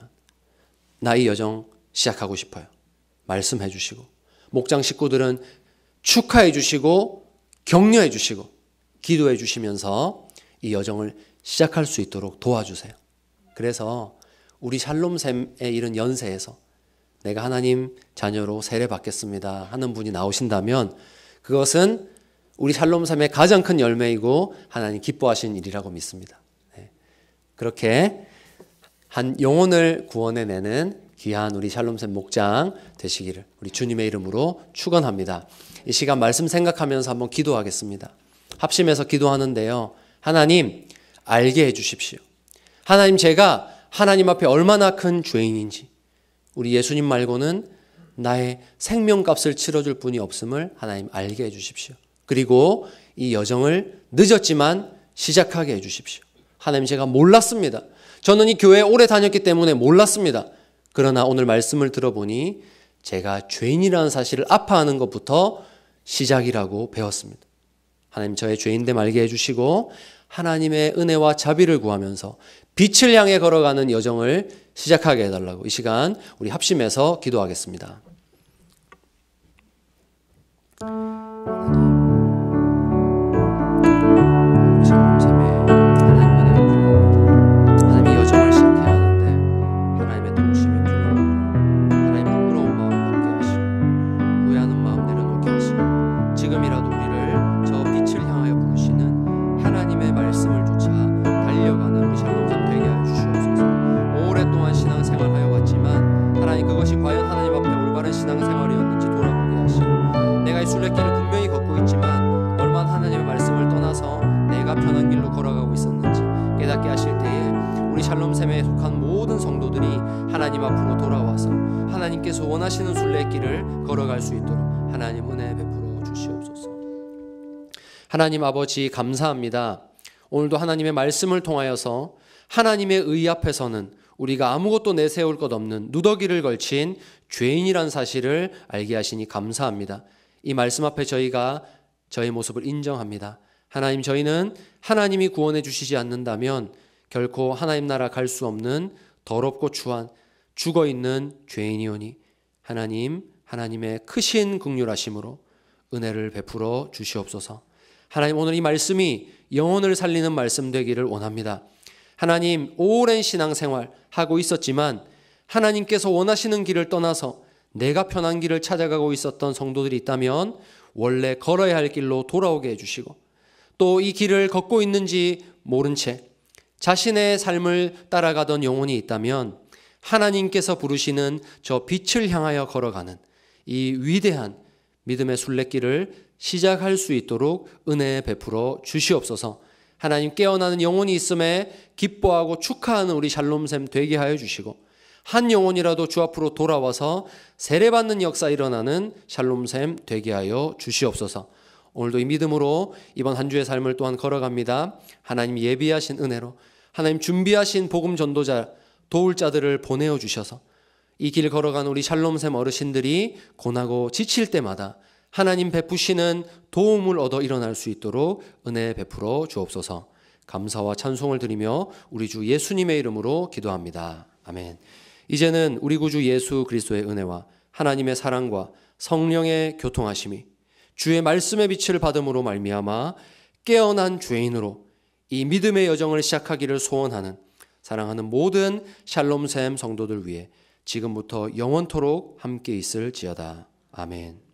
Speaker 3: 나 이 여정 시작하고 싶어요. 말씀해 주시고, 목장 식구들은 축하해 주시고 격려해 주시고 기도해 주시면서 이 여정을 시작할 수 있도록 도와주세요. 그래서 우리 샬롬샘의 이런 연세에서 내가 하나님 자녀로 세례 받겠습니다 하는 분이 나오신다면 그것은 우리 샬롬샘의 가장 큰 열매이고 하나님 기뻐하신 일이라고 믿습니다. 그렇게 한 영혼을 구원해내는 귀한 우리 샬롬샘 목장 되시기를 우리 주님의 이름으로 축원합니다. 이 시간 말씀 생각하면서 한번 기도하겠습니다. 합심해서 기도하는데요, 하나님 알게 해주십시오. 하나님, 제가 하나님 앞에 얼마나 큰 죄인인지, 우리 예수님 말고는 나의 생명값을 치러줄 분이 없음을 하나님 알게 해주십시오. 그리고 이 여정을 늦었지만 시작하게 해주십시오. 하나님, 제가 몰랐습니다. 저는 이 교회에 오래 다녔기 때문에 몰랐습니다. 그러나 오늘 말씀을 들어보니 제가 죄인이라는 사실을 아파하는 것부터 시작이라고 배웠습니다. 하나님, 저의 죄인됨 알게 해주시고 하나님의 은혜와 자비를 구하면서 빛을 향해 걸어가는 여정을 시작하게 해달라고 이 시간 우리 합심해서 기도하겠습니다. 하나님께서 원하시는 순례길을 걸어갈 수 있도록 하나님 은혜 베풀어 주시옵소서. 하나님 아버지, 감사합니다. 오늘도 하나님의 말씀을 통하여서 하나님의 의 앞에서는 우리가 아무것도 내세울 것 없는 누더기를 걸친 죄인이란 사실을 알게 하시니 감사합니다. 이 말씀 앞에 저희가 저의 모습을 인정합니다. 하나님, 저희는 하나님이 구원해 주시지 않는다면 결코 하나님 나라 갈 수 없는 더럽고 추한 죽어있는 죄인이오니 하나님, 하나님의 크신 긍휼하심으로 은혜를 베풀어 주시옵소서. 하나님, 오늘 이 말씀이 영혼을 살리는 말씀 되기를 원합니다. 하나님, 오랜 신앙생활 하고 있었지만 하나님께서 원하시는 길을 떠나서 내가 편한 길을 찾아가고 있었던 성도들이 있다면 원래 걸어야 할 길로 돌아오게 해주시고, 또 이 길을 걷고 있는지 모른 채 자신의 삶을 따라가던 영혼이 있다면 하나님께서 부르시는 저 빛을 향하여 걸어가는 이 위대한 믿음의 순례길을 시작할 수 있도록 은혜 베풀어 주시옵소서. 하나님, 깨어나는 영혼이 있음에 기뻐하고 축하하는 우리 샬롬샘 되게 하여 주시고, 한 영혼이라도 주 앞으로 돌아와서 세례받는 역사 일어나는 샬롬샘 되게 하여 주시옵소서. 오늘도 이 믿음으로 이번 한 주의 삶을 또한 걸어갑니다. 하나님 예비하신 은혜로 하나님 준비하신 복음 전도자 도울 자들을 보내어 주셔서 이 길 걸어가는 우리 샬롬샘 어르신들이 고나고 지칠 때마다 하나님 베푸시는 도움을 얻어 일어날 수 있도록 은혜 베풀어 주옵소서. 감사와 찬송을 드리며 우리 주 예수님의 이름으로 기도합니다. 아멘. 이제는 우리 구주 예수 그리스도의 은혜와 하나님의 사랑과 성령의 교통하심이 주의 말씀의 빛을 받음으로 말미암아 깨어난 죄인으로 이 믿음의 여정을 시작하기를 소원하는 사랑하는 모든 샬롬샘 성도들 위해 지금부터 영원토록 함께 있을지어다. 아멘.